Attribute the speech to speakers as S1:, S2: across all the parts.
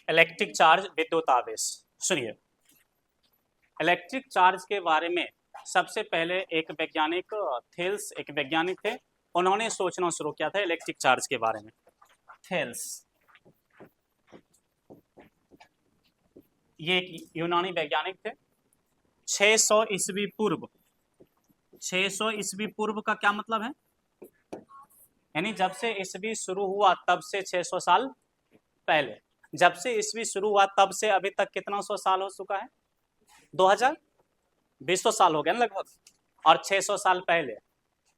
S1: Electric charge, विद्युत आवेश। सुनिए, इलेक्ट्रिक चार्ज के बारे में सबसे पहले एक वैज्ञानिक थेल्स, एक वैज्ञानिक थे, उन्होंने सोचना शुरू किया था इलेक्ट्रिक चार्ज के बारे में। थेल्स, ये एक यूनानी वैज्ञानिक थे। 600 ईस्वी पूर्व, 600 ईस्वी पूर्व का क्या मतलब है? यानी जब से ईस्वी शुरू हुआ तब से 600 साल पहले। जब से ईस्वी शुरू हुआ तब से अभी तक कितना सौ साल हो चुका है? 2000 200 साल हो गया ना लगभग। और 600 साल पहले,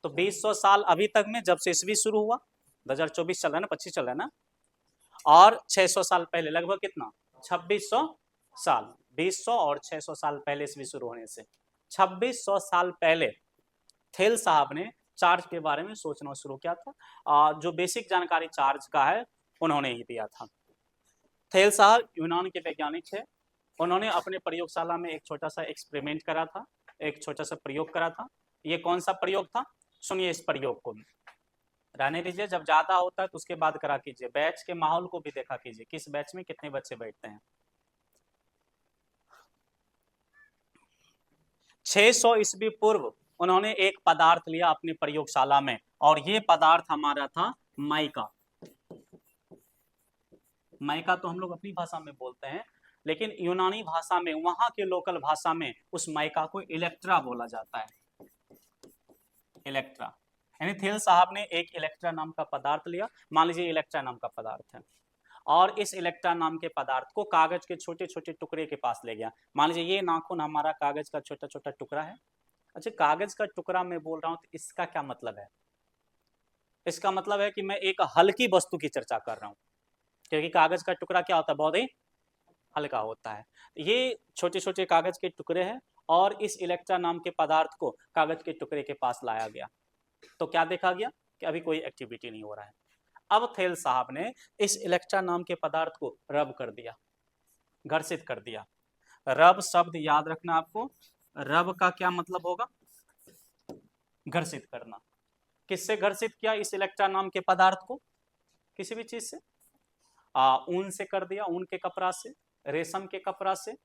S1: तो 200 साल अभी तक में, जब से ईस्वी शुरू हुआ, 2024 चल रहा है ना, 25 चल रहा है ना, और 600 साल पहले लगभग कितना? 2600 साल। 200 और 600 साल पहले ईस्वी शुरू होने से 2600 साल पहले थेल साहब ने चार्ज के बारे में सोचना शुरू किया था। जो बेसिक जानकारी चार्ज का है उन्होंने ही दिया था। थेल साहब यूनान के वैज्ञानिक थे। उन्होंने अपने प्रयोगशाला में एक छोटा सा एक्सपेरिमेंट करा था, एक छोटा सा प्रयोग करा था। ये कौन सा प्रयोग था? सुनिए इस प्रयोग को, रहने दीजिए, जब ज्यादा होता है तो उसके बाद करा कीजिए। बैच के माहौल को भी देखा कीजिए, किस बैच में कितने बच्चे बैठते हैं। 600 ईस्वी पूर्व उन्होंने एक पदार्थ लिया अपनी प्रयोगशाला में, और ये पदार्थ हमारा था माइका। माइका तो हम लोग अपनी भाषा में बोलते हैं, लेकिन यूनानी भाषा में, वहां के लोकल भाषा में उस माइका को इलेक्ट्रा बोला जाता है। इलेक्ट्रा, यानी थेल साहब ने एक इलेक्ट्रा नाम का पदार्थ लिया। मान लीजिए इलेक्ट्रा नाम का पदार्थ है, और इस इलेक्ट्रा नाम के पदार्थ को कागज के छोटे छोटे टुकड़े के पास ले गया। मान लीजिए ये नाखून हमारा कागज का छोटा छोटा टुकड़ा है। अच्छा, कागज का टुकड़ा मैं बोल रहा हूं तो इसका क्या मतलब है? इसका मतलब है कि मैं एक हल्की वस्तु की चर्चा कर रहा हूं, क्योंकि कागज का टुकड़ा क्या होता है? बहुत ही हल्का होता है। ये छोटे छोटे कागज के टुकड़े हैं, और इस इलेक्ट्रा नाम के पदार्थ को कागज के टुकड़े के पास लाया गया, तो क्या देखा गया कि अभी कोई एक्टिविटी नहीं हो रहा है। अब थेल साहब ने इस इलेक्ट्रा नाम के पदार्थ को रब कर दिया, घर्षित कर दिया। रब शब्द याद रखना आपको, रब का क्या मतलब होगा? घर्षित करना। किससे घर्षित किया इस इलेक्ट्रा नाम के पदार्थ को? किसी भी चीज से, ऊन से कर दिया, ऊन के कपड़ा से, रेशम के कपड़ा से,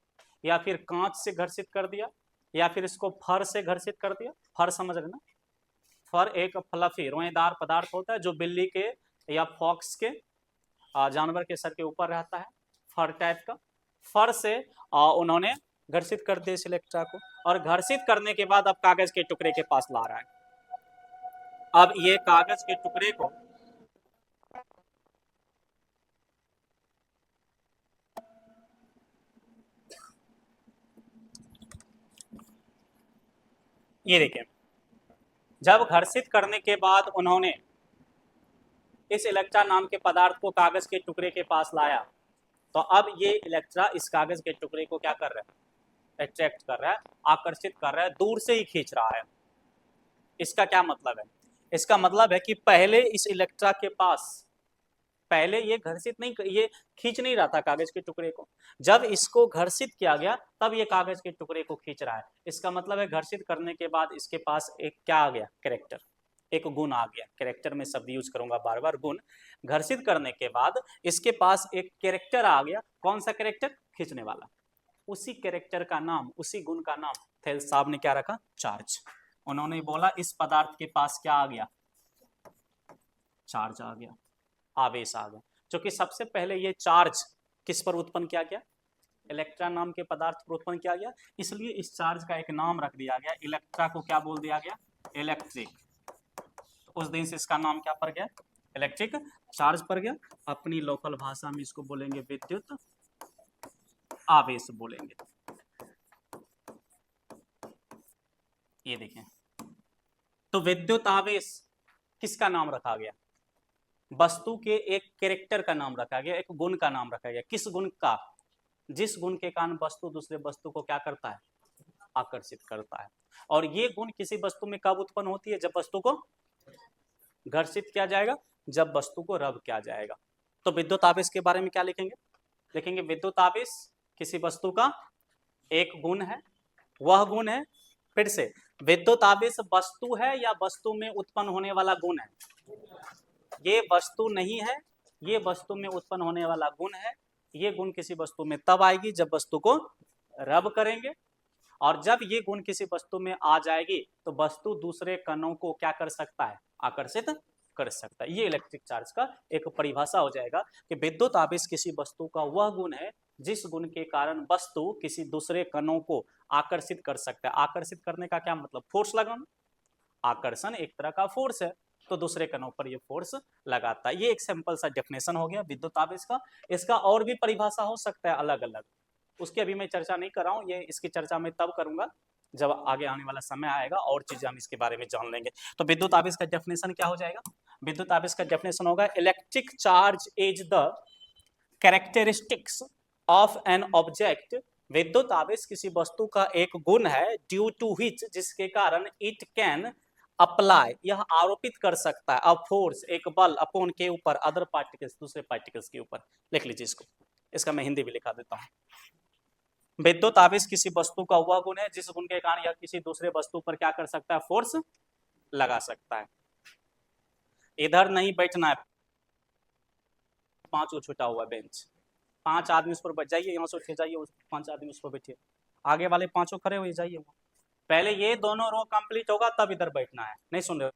S1: या फिर कांच से घर्षित कर दिया, या फिर इसको फर से घर्षित कर दिया। फर समझ रहे ना? फर एक फ्लफी रोएदार पदार्थ होता है जो बिल्ली के या फॉक्स के, जानवर के सर के ऊपर रहता है, फर टाइप का। फर से उन्होंने घर्षित कर दिया इस इलेक्ट्रा को, और घर्षित करने के बाद अब कागज के टुकड़े के पास ला रहा है। अब ये कागज के टुकड़े को ये देखिए, जब घर्षित करने के बाद उन्होंने इस इलेक्ट्रा नाम के पदार्थ को कागज के टुकड़े के पास लाया, तो अब ये इलेक्ट्रा इस कागज के टुकड़े को क्या कर रहा है? अट्रैक्ट कर रहा है, आकर्षित कर रहा है, दूर से ही खींच रहा है। इसका क्या मतलब है? इसका मतलब है कि पहले इस इलेक्ट्रा के पास, पहले ये घर्षित नहीं, ये खींच नहीं रहा था कागज के टुकड़े को। जब इसको घर्षित किया गया तब ये कागज के टुकड़े को खींच रहा है। इसका मतलब है घर्षित करने के बाद इसके पास एक क्या आ गया? कैरेक्टर, एक गुण आ गया। कैरेक्टर में शब्द यूज करूंगा बार बार, गुण। घर्षित करने के बाद इसके पास एक कैरेक्टर आ गया। कौन सा कैरेक्टर? खींचने वाला। उसी कैरेक्टर का नाम, उसी गुण का नाम थेल साहब ने क्या रखा? चार्ज। उन्होंने बोला इस पदार्थ के पास क्या आ गया? चार्ज आ गया, आवेश आ गया। क्योंकि सबसे पहले ये चार्ज किस पर उत्पन्न किया गया? इलेक्ट्रा नाम के पदार्थ पर उत्पन्न किया गया, इसलिए इस चार्ज का एक नाम रख दिया गया। इलेक्ट्रा को क्या बोल दिया गया? इलेक्ट्रिक। तो उस दिन से इसका नाम क्या पड़ गया? इलेक्ट्रिक चार्ज पड़ गया। अपनी लोकल भाषा में इसको बोलेंगे विद्युत आवेश बोलेंगे। ये देखें, तो विद्युत आवेश किसका नाम रखा गया? वस्तु के एक कैरेक्टर का नाम रखा गया, एक गुण का नाम रखा गया। किस गुण का? जिस गुण के कारण वस्तु दूसरे वस्तु को क्या करता है? आकर्षित करता है। और ये गुण किसी वस्तु में कब उत्पन्न होती है? जब वस्तु को घर्षित किया जाएगा, जब वस्तु को रब किया जाएगा। तो विद्युत आवेश के बारे में क्या लिखेंगे? लिखेंगे विद्युत आवेश किसी वस्तु का एक गुण है, वह गुण है। फिर से, विद्युत आवेश वस्तु है या वस्तु में उत्पन्न होने वाला गुण है? ये वस्तु नहीं है, ये वस्तु में उत्पन्न होने वाला गुण है। ये गुण किसी वस्तु में तब आएगी जब वस्तु को रब करेंगे, और जब ये गुण किसी वस्तु में आ जाएगी तो वस्तु दूसरे कणों को क्या कर सकता है, आकर्षित कर सकता है। ये इलेक्ट्रिक चार्ज का एक परिभाषा हो जाएगा कि विद्युत आवेश किसी वस्तु का वह गुण है जिस गुण के कारण वस्तु किसी दूसरे कणों को आकर्षित कर सकता है। आकर्षित करने का क्या मतलब, फोर्स लगाना। आकर्षण एक तरह का फोर्स है, तो दूसरे कणों पर ये फोर्स लगाता है। ये एक सिंपल सा डेफिनेशन हो गया विद्युत आवेश का। इसका और भी परिभाषा हो सकता है अलग अलग, उसकी अभी मैं चर्चा नहीं कर रहा हूँ, ये इसकी चर्चा मैं तब करूंगा जब आगे आने वाला समय आएगा और चीजें हम इसके बारे में जान लेंगे। तो विद्युत आवेश का डेफिनेशन क्या हो जाएगा, विद्युत आवेश का डेफिनेशन होगा electric charge is the characteristics of an object. विद्युत आवेश किसी वस्तु का एक गुण है ड्यू टू व्हिच, जिसके कारण इट कैन अप्लाई, यह आरोपित कर सकता है, अ फोर्स, एक बल अपॉन के ऊपर, अदर पार्टिकल्स, दूसरे पार्टिकल्स के ऊपर। लिख लीजिए इसको, इसका मैं हिंदी भी लिखा देता हूँ। विद्युत आवेश किसी वस्तु का वह गुण है जिस गुण के कारण यह किसी दूसरे वस्तु पर क्या कर सकता है, फोर्स लगा सकता है। इधर नहीं बैठना है, 5 को छुटा हुआ बेंच, 5 आदमी उस पर बैठ जाइए, यहाँ से उठ के जाइए, 5 आदमी उस पर बैठिए, आगे वाले 5 खड़े हो जाइए। पहले ये दोनों रो कंप्लीट होगा तब इधर बैठना है, नहीं सुन रहे हो?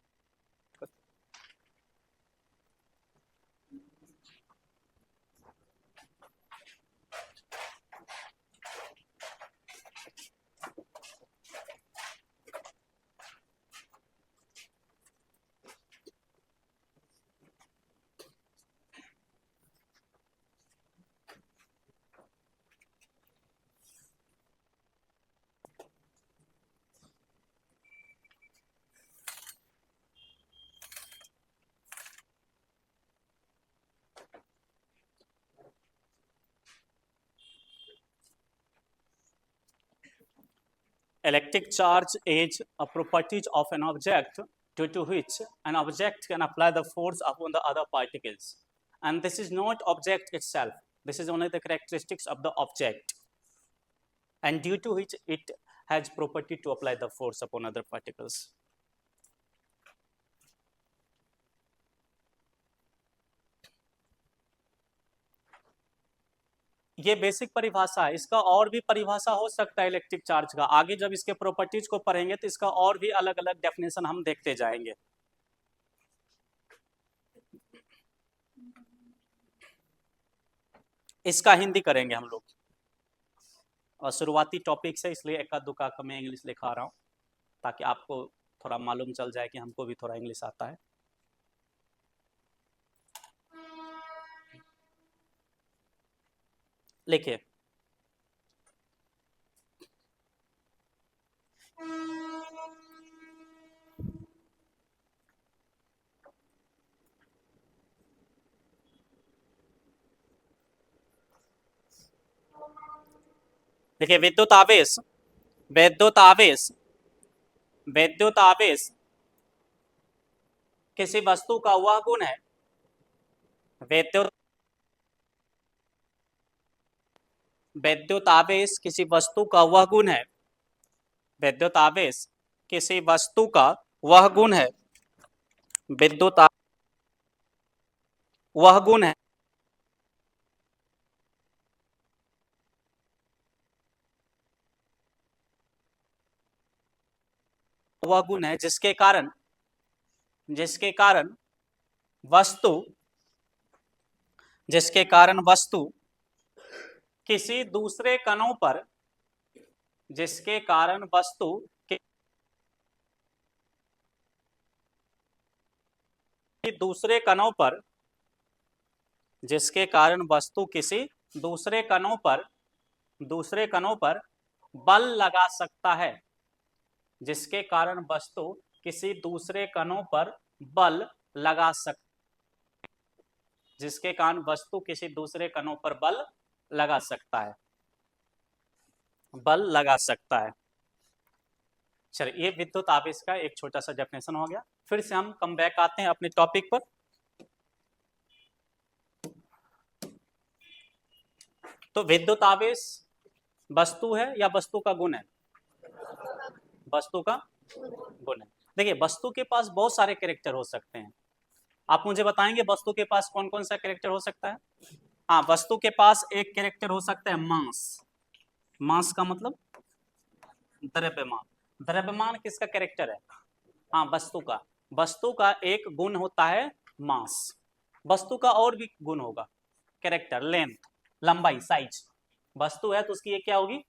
S1: Electric charge is a property of an object due to which an object can apply the force upon the other particles. And this is not object itself. This is only the characteristics of the object. And due to which it has property to apply the force upon other particles. ये basic परिभाषा है, इसका और भी परिभाषा हो सकता है इलेक्ट्रिक चार्ज का। आगे जब इसके प्रॉपर्टीज को पढ़ेंगे तो इसका और भी अलग अलग डेफिनेशन हम देखते जाएंगे। इसका हिंदी करेंगे हम लोग, और शुरुआती टॉपिक से इसलिए एका दुका का मैं इंग्लिश लिखा रहा हूँ ताकि आपको थोड़ा मालूम चल जाए कि हमको भी थोड़ा इंग्लिश आता है। लिखिए, देखिए विद्युत आवेश, विद्युत आवेश, विद्युत आवेश किसी वस्तु का वह गुण है, विद्युत विद्युत आवेश किसी वस्तु का वह गुण है, विद्युत आवेश किसी वस्तु का वह गुण है, विद्युत वह गुण है वह गुण है जिसके कारण वस्तु किसी दूसरे कणों पर जिसके कारण वस्तु दूसरे कणों पर जिसके कारण वस्तु किसी दूसरे कणों पर बल लगा सकता है, जिसके कारण वस्तु किसी दूसरे कणों पर बल लगा सकता जिसके कारण वस्तु किसी दूसरे कणों पर बल लगा सकता है। चलिए, ये विद्युत आवेश का एक छोटा सा डेफिनेशन हो गया। फिर से हम कम बैक आते हैं अपने टॉपिक पर। तो विद्युत आवेश वस्तु है या वस्तु का गुण है? वस्तु का गुण है। देखिए, वस्तु के पास बहुत सारे कैरेक्टर हो सकते हैं। आप मुझे बताएंगे वस्तु के पास कौन कौन सा कैरेक्टर हो सकता है? हाँ, वस्तु के पास एक कैरेक्टर हो सकता है मास। मास का मतलब द्रव्यमान। द्रव्यमान किसका कैरेक्टर है? हाँ, वस्तु का। वस्तु का एक गुण होता है मास। वस्तु का और भी गुण होगा, कैरेक्टर, लेंथ, लंबाई, साइज। वस्तु है तो उसकी एक क्या होगी?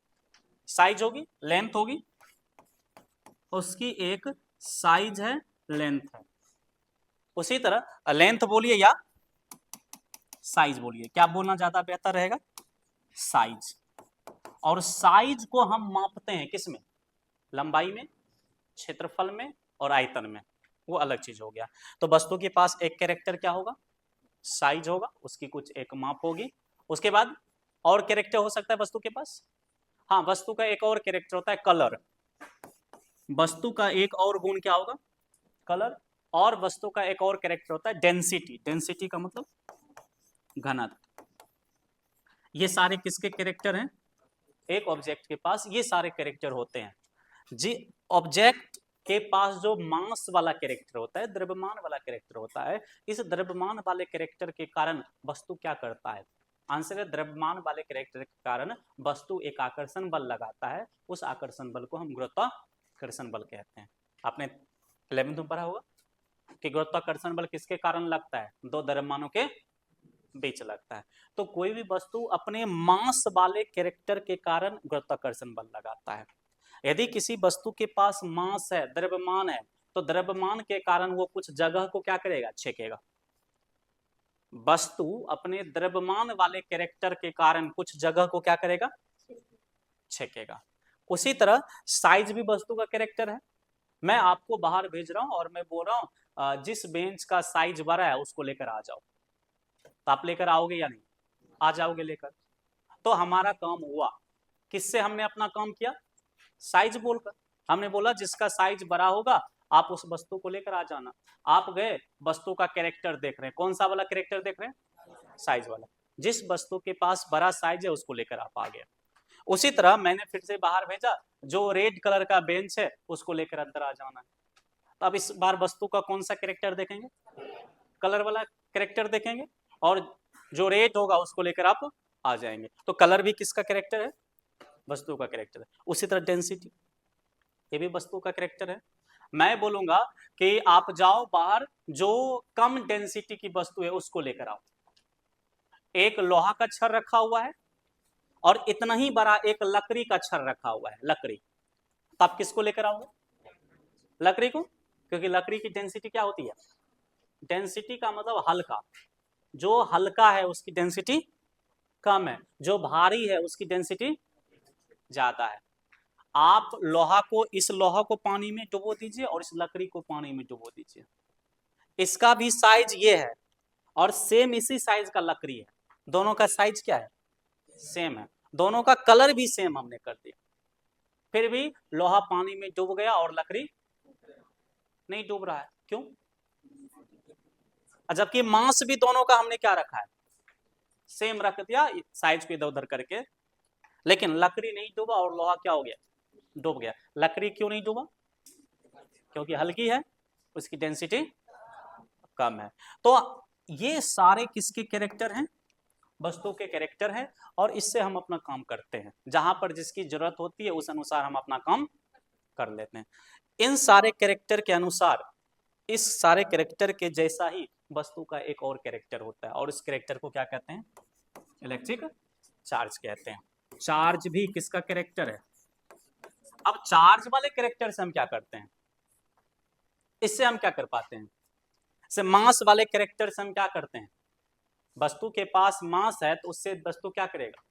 S1: साइज होगी, लेंथ होगी, उसकी एक साइज है, लेंथ है। उसी तरह लेंथ बोलिए या साइज बोलिए, क्या बोलना ज्यादा बेहतर रहेगा? साइज। और साइज को हम मापते हैं किस में? लंबाई में, क्षेत्रफल में और आयतन में। वो अलग चीज हो गया। तो वस्तु के पास एक कैरेक्टर क्या होगा? साइज होगा, उसकी कुछ एक माप होगी। उसके बाद और कैरेक्टर हो सकता है वस्तु के पास। हाँ, वस्तु का एक और कैरेक्टर होता है कलर। वस्तु का एक और गुण क्या होगा? कलर। और वस्तु का एक और कैरेक्टर होता है डेंसिटी। डेंसिटी का मतलब घनत्व। ये सारे किसके कैरेक्टर हैं? एक ऑब्जेक्ट के पास ये सारे कैरेक्टर होते हैं। जी, ऑब्जेक्ट के पास जो मास वाला कैरेक्टर होता है, द्रव्यमान वाला कैरेक्टर होता है, इस द्रव्यमान वाले कैरेक्टर के कारण वस्तु क्या करता है? आंसर है, द्रव्यमान वाले कैरेक्टर के कारण वस्तु एक आकर्षण बल लगाता है। उस आकर्षण बल को हम गुरुत्वाकर्षण बल कहते हैं। आपने 11th में पढ़ा होगा कि गुरुत्वाकर्षण बल किसके कारण लगता है? दो द्रव्यमानों के बीच लगता है। तो कोई भी वस्तु अपने मास वाले कैरेक्टर के कारण गुरुत्वाकर्षण बल लगाता है। यदि किसी वस्तु के पास मास है, द्रव्यमान है, तो द्रव्यमान के कारण वो कुछ जगह को क्या करेगा? छेकेगा। वस्तु अपने द्रव्यमान वाले कैरेक्टर के कारण कुछ जगह को क्या करेगा? छेकेगा। उसी तरह साइज भी वस्तु का कैरेक्टर है। मैं आपको बाहर भेज रहा हूं और मैं बोल रहा हूं जिस बेंच का साइज बड़ा है उसको लेकर आ जाओ, तो आप लेकर आओगे या नहीं? आ जाओगे लेकर। तो हमारा काम हुआ, किससे हमने अपना काम किया? साइज बोलकर। हमने बोला जिसका साइज बड़ा होगा आप उस वस्तु को लेकर आ जाना। आप गए, वस्तु का कैरेक्टर देख रहे हैं, कौन सा वाला कैरेक्टर देख रहे हैं? साइज वाला। जिस वस्तु के पास बड़ा साइज है उसको लेकर आप आ गए। उसी तरह मैंने फिर से बाहर भेजा, जो रेड कलर का बेंच है उसको लेकर अंदर आ जाना है। तो अब इस बार वस्तु का कौन सा कैरेक्टर देखेंगे? कलर वाला कैरेक्टर देखेंगे, और जो रेड होगा उसको लेकर आप आ जाएंगे। तो कलर भी किसका कैरेक्टर है? वस्तु का कैरेक्टर है। उसी तरह डेंसिटी, ये भी वस्तु का कैरेक्टर है। मैं बोलूंगा कि आप जाओ बाहर, जो कम डेंसिटी की वस्तु है उसको लेकर आओ। एक लोहा का छड़ रखा हुआ है और इतना ही बड़ा एक लकड़ी का छड़ रखा हुआ है, लकड़ी। तो आप किसको लेकर आओगे? लकड़ी को, क्योंकि लकड़ी की डेंसिटी क्या होती है? डेंसिटी का मतलब हल्का। जो हल्का है उसकी डेंसिटी कम है, जो भारी है उसकी डेंसिटी ज्यादा है। आप लोहा को, इस लोहा को पानी में डुबो दीजिए और इस लकड़ी को पानी में डुबो दीजिए, इसका भी साइज ये है और सेम इसी साइज का लकड़ी है। दोनों का साइज क्या है? सेम है। दोनों का कलर भी सेम हमने कर दिया, फिर भी लोहा पानी में डूब गया और लकड़ी नहीं डूब रहा है। क्यों? जबकि मास भी दोनों का हमने क्या रखा है? सेम रख दिया, साइज को इधर उधर करके, लेकिन लकड़ी नहीं डूबा और लोहा क्या हो गया? डूब गया। लकड़ी क्यों नहीं डूबा? क्योंकि हल्की है, उसकी डेंसिटी कम है। तो ये सारे किसके कैरेक्टर हैं? वस्तु के कैरेक्टर हैं। और इससे हम अपना काम करते हैं, जहां पर जिसकी जरूरत होती है उस अनुसार हम अपना काम कर लेते हैं। इन सारे कैरेक्टर के अनुसार, इस सारे कैरेक्टर के जैसा ही वस्तु का एक और कैरेक्टर होता है, और इस कैरेक्टर को क्या कहते हैं? इलेक्ट्रिक चार्ज कहते हैं। चार्ज भी किसका कैरेक्टर है? अब चार्ज वाले कैरेक्टर से हम क्या करते हैं? इससे हम क्या कर पाते हैं? से मास वाले कैरेक्टर से हम क्या करते हैं? वस्तु के पास मास है तो उससे वस्तु क्या करेगा?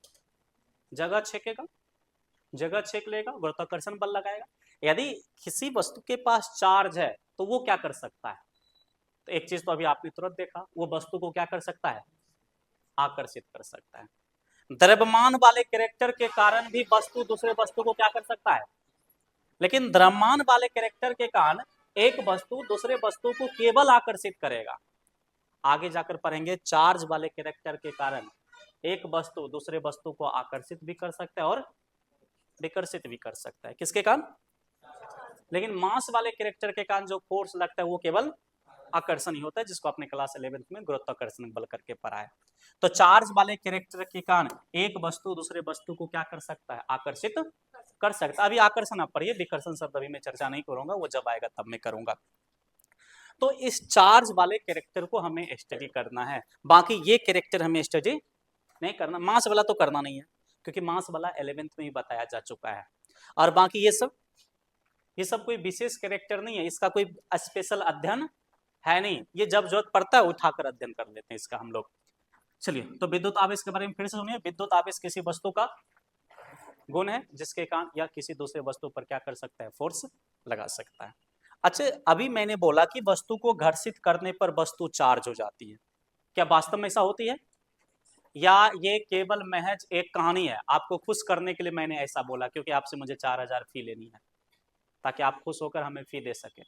S1: जगह छेकेगा, जगह छेक लेगा, गुरुत्वाकर्षण बल लगाएगा। यदि किसी वस्तु के पास चार्ज है तो वो क्या कर सकता है? तो एक चीज तो अभी आपने तुरंत देखा, वो वस्तु को क्या कर सकता है? आकर्षित कर सकता है। द्रव्यमान वाले कैरेक्टर के कारण भी वस्तु दूसरे वस्तु को क्या कर सकता है? लेकिन द्रव्यमान वाले कैरेक्टर के कारण एक वस्तु दूसरे वस्तु को केवल आकर्षित करेगा। आगे जाकर पढ़ेंगे, चार्ज वाले कैरेक्टर के कारण एक वस्तु दूसरे वस्तु को आकर्षित भी कर सकता है और विकर्षित भी कर सकता है। किसके कारण? लेकिन मास वाले कैरेक्टर के कारण जो फोर्स लगता है वो केवल आकर्षण ही होता है, जिसको अपने क्लास 11th में गुरुत्वाकर्षण बल करके पढ़ा है। तो चार्ज वाले कैरेक्टर के कारण एक वस्तु दूसरे वस्तु को क्या कर सकता है, आकर्षित कर सकता है। अभी आकर्षण आप पढ़िए, विकर्षण शब्द अभी मैं चर्चा नहीं करूंगा, वो जब आएगा तब मैं करूंगा। तो इस चार्ज वाले कैरेक्टर को हमें स्टडी करना है, बाकी ये कैरेक्टर हमें स्टडी नहीं करना। मास वाला तो करना नहीं है, क्योंकि मास वाला 11th में ही बताया जा चुका है। और बाकी ये सब कोई विशेष कैरेक्टर नहीं है, इसका कोई स्पेशल अध्ययन है नहीं, ये जब जरूरत पड़ता है उठाकर अध्ययन कर लेते हैं इसका हम लोग। चलिए, तो विद्युत आवेश के बारे में फिर से सुनिए। विद्युत आवेश किसी वस्तु का गुण है जिसके कारण या किसी दूसरे वस्तु पर क्या कर सकता है, फोर्स लगा सकता है। अच्छा, अभी मैंने बोला कि वस्तु को घर्षित करने पर वस्तु चार्ज हो जाती है, क्या वास्तव में ऐसा होती है, या ये केवल महज एक कहानी है? आपको खुश करने के लिए मैंने ऐसा बोला, क्योंकि आपसे मुझे 4000 फी लेनी है, ताकि आप खुश होकर हमें फी दे सके,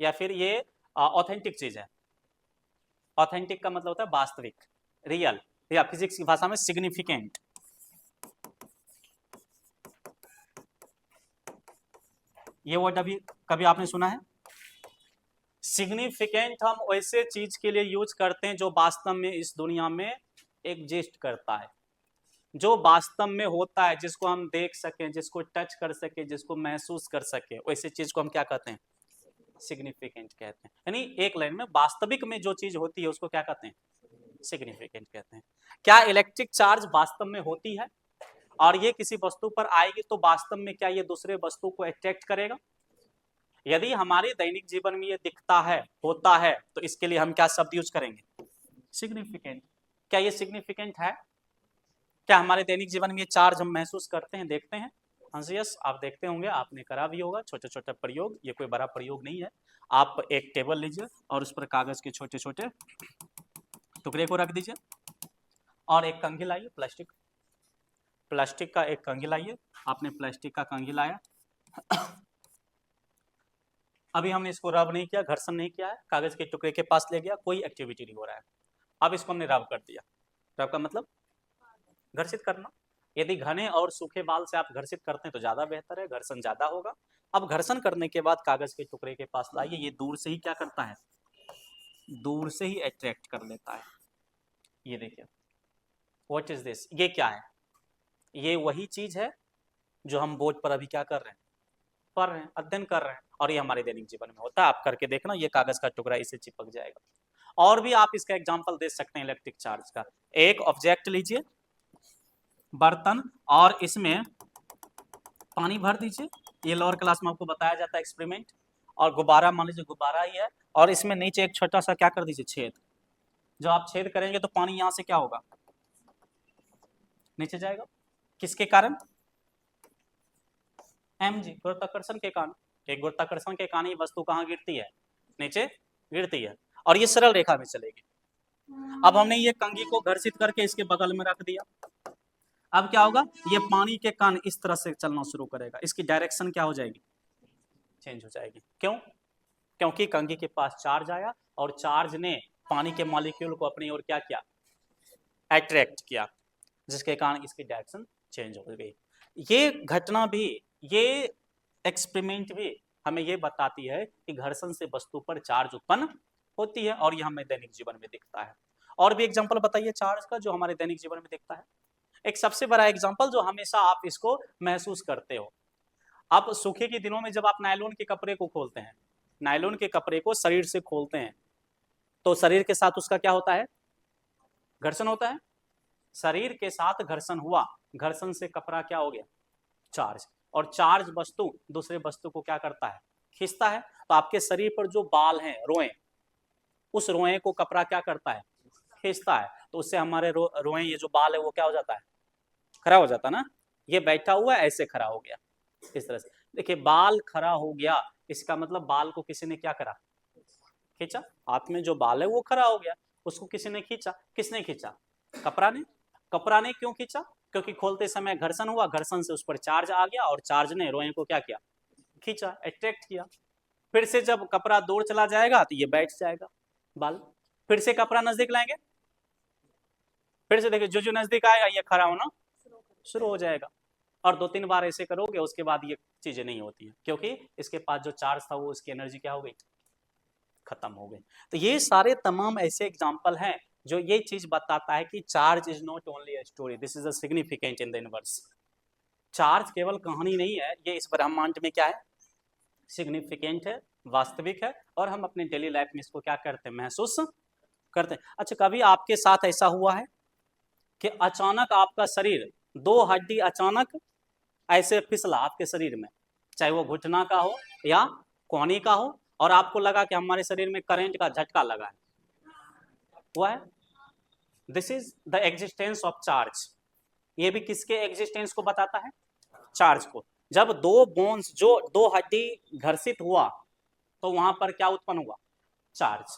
S1: या फिर ये ऑथेंटिक चीज है? ऑथेंटिक का मतलब होता है वास्तविक, रियल, या फिजिक्स की भाषा में सिग्निफिकेंट। ये वर्ड अभी कभी आपने सुना है? सिग्निफिकेंट हम वैसे चीज के लिए यूज करते हैं जो वास्तव में इस दुनिया में एग्जिस्ट करता है, जो वास्तव में होता है, जिसको हम देख सकें, जिसको टच कर सके, जिसको महसूस कर सके, वैसे चीज को हम क्या कहते हैं, सिग्निफिकेंट कहते हैं। यानी एक लाइन में वास्तविक में जो चीज होती है उसको क्या कहते हैं, सिग्निफिकेंट कहते हैं। क्या इलेक्ट्रिक चार्ज वास्तव में होती है और ये किसी वस्तु पर आएगी तो वास्तव में क्या ये दूसरे वस्तु को अट्रैक्ट करेगा? यदि हमारे दैनिक जीवन में ये दिखता है, होता है, तो इसके लिए हम क्या शब्द यूज करेंगे, सिग्निफिकेंट। क्या ये सिग्निफिकेंट है? क्या हमारे दैनिक जीवन में ये चार्ज हम महसूस करते हैं, देखते हैं? यस, आप देखते होंगे, आपने करा भी होगा छोटे छोटे प्रयोग, ये कोई बड़ा प्रयोग नहीं है। आप एक टेबल लीजिए और उस पर कागज के छोटे छोटे टुकड़े को रख दीजिए, और एक कंघी लाइए, प्लास्टिक का एक कंघी लाइए। आपने प्लास्टिक का कंघी लाया, अभी हमने इसको रब नहीं किया, घर्षण नहीं किया है, कागज के टुकड़े के पास ले गया, कोई एक्टिविटी नहीं हो रहा है। अब इसको हमने रब कर दिया। रब का मतलब घर्षित करना। यदि घने और सूखे बाल से आप घर्षित करते हैं तो ज्यादा बेहतर है, घर्षण ज्यादा होगा। अब घर्षण करने के बाद कागज के टुकड़े के पास लाइए, ये दूर से ही क्या करता है, दूर से ही अट्रैक्ट कर लेता है। ये देखिए, व्हाट इज दिस, ये क्या है? ये वही चीज है जो हम बोर्ड पर अभी क्या कर रहे हैं, पढ़ रहे हैं, अध्ययन कर रहे हैं, और ये हमारे दैनिक जीवन में होता है। आप करके देखना, ये कागज का टुकड़ा इसे चिपक जाएगा। और भी आप इसका एग्जांपल दे सकते हैं इलेक्ट्रिक चार्ज का। एक ऑब्जेक्ट लीजिए, बर्तन, और इसमें पानी भर दीजिए, ये लोअर क्लास में आपको बताया जाता है एक्सपेरिमेंट। और गुब्बारा, मान लीजिए गुब्बारा ही है, और इसमें नीचे एक छोटा सा क्या कर दीजिए, छेद। जब आप छेद करेंगे तो पानी यहां से क्या होगा, नीचे जाएगा। किसके कारण, mg, गुरुत्वाकर्षण के कारण। एक गुरुत्वाकर्षण के कारण ये वस्तु कहाँ गिरती है, नीचे गिरती है, और ये सरल रेखा में चलेगी। अब हमने ये कंघी को घर्षित करके इसके बगल में रख दिया। अब क्या होगा, ये पानी के कारण इस तरह से चलना शुरू करेगा, इसकी डायरेक्शन क्या हो जाएगी, चेंज हो जाएगी। क्यों? क्योंकि कंघी के पास चार्ज आया, और चार्ज ने पानी के मॉलिक्यूल को अपनी ओर क्या किया, अट्रैक्ट किया, जिसके कारण इसकी डायरेक्शन चेंज हो गई। ये घटना भी, ये एक्सपेरिमेंट भी हमें ये बताती है कि घर्षण से वस्तु पर चार्ज उत्पन्न होती है, और यह हमें दैनिक जीवन में दिखता है। और भी एग्जांपल बताइए चार्ज का जो हमारे दैनिक जीवन में दिखता है। एक सबसे बड़ा एग्जांपल जो हमेशा आप इसको महसूस करते हो, आप सूखे के दिनों में जब आप नायलॉन के कपड़े को खोलते हैं, नायलॉन के कपड़े को शरीर से खोलते हैं, तो शरीर के साथ उसका क्या होता है, घर्षण होता है। शरीर के साथ घर्षण हुआ, घर्षण से कपड़ा क्या हो गया, चार्ज, और चार्ज वस्तु दूसरे वस्तु को क्या करता है, खींचता है। तो आपके शरीर पर जो बाल हैं, रोएं, उस रोएं को कपड़ा क्या करता है, खींचता है। तो उससे हमारे रोएं, ये जो बाल है वो क्या हो जाता है, खड़ा हो जाता है ना। ये बैठा हुआ है, ऐसे खड़ा हो गया, इस तरह से। देखिए, बाल खड़ा हो गया, इसका मतलब बाल को किसी ने क्या करा, खींचा। हाथ में जो बाल है वो खड़ा हो गया, उसको किसी ने खींचा। किसने खींचा, कपड़ा ने। कपड़ा ने क्यों खींचा, क्योंकि खोलते समय घर्षण हुआ, घर्षण से उस पर चार्ज आ गया, और चार्ज ने रोए को क्या किया, खींचा, अट्रैक्ट किया। फिर से जब कपड़ा दूर चला जाएगा तो ये बैठ जाएगा बाल, फिर से कपड़ा नजदीक लाएंगे, फिर से देखिए जो नजदीक आएगा ये खड़ा होना शुरू हो जाएगा। और 2-3 बार ऐसे करोगे, उसके बाद ये चीजें नहीं होती है, क्योंकि इसके पास जो चार्ज था वो इसकी एनर्जी क्या हो गई, खत्म हो गए। तो ये सारे तमाम ऐसे एग्जाम्पल हैं जो ये चीज बताता है कि charge is not only a story, this is a significant in the universe. Charge केवल कहानी नहीं है, ये इस ब्रह्मांड में क्या है, सिग्निफिकेंट है, वास्तविक है, और हम अपने डेली लाइफ में इसको क्या करते हैं, महसूस करते हैं। अच्छा, कभी आपके साथ ऐसा हुआ है कि अचानक आपका शरीर, दो हड्डी अचानक ऐसे फिसला आपके शरीर में, चाहे वो घुटना का हो या कोहनी का हो, और आपको लगा कि हमारे शरीर में करंट का झटका लगा है, हुआ है? This is the existence of charge. ये भी किसके एग्जिस्टेंस को बताता है, चार्ज को। जब दो बोन्स, जो दो हड्डी घर्षित हुआ, तो वहां पर क्या उत्पन्न हुआ, चार्ज।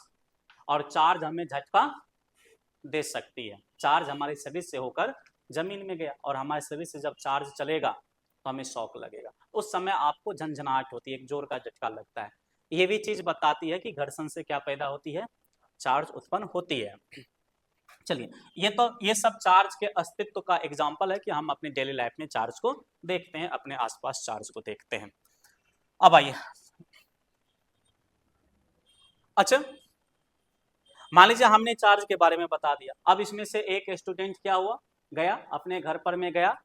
S1: और चार्ज हमें झटका दे सकती है। चार्ज हमारे शरीर से होकर जमीन में गया, और हमारे शरीर से जब चार्ज चलेगा तो हमें शॉक लगेगा, उस समय आपको झंझनाहट होती है, एक जोर का झटका लगता है। ये भी चीज बताती है कि घर्षण से क्या पैदा होती है, चार्ज उत्पन्न होती है। चलिए, ये सब चार्ज के अस्तित्व का एग्जाम्पल है कि हम अपनी डेली लाइफ में चार्ज को देखते हैं, अपने आसपास चार्ज को देखते हैं। अब आइए, अच्छा मान लीजिए हमने चार्ज के बारे में बता दिया। अब इसमें से एक स्टूडेंट क्या हुआ, गया अपने घर पर में गया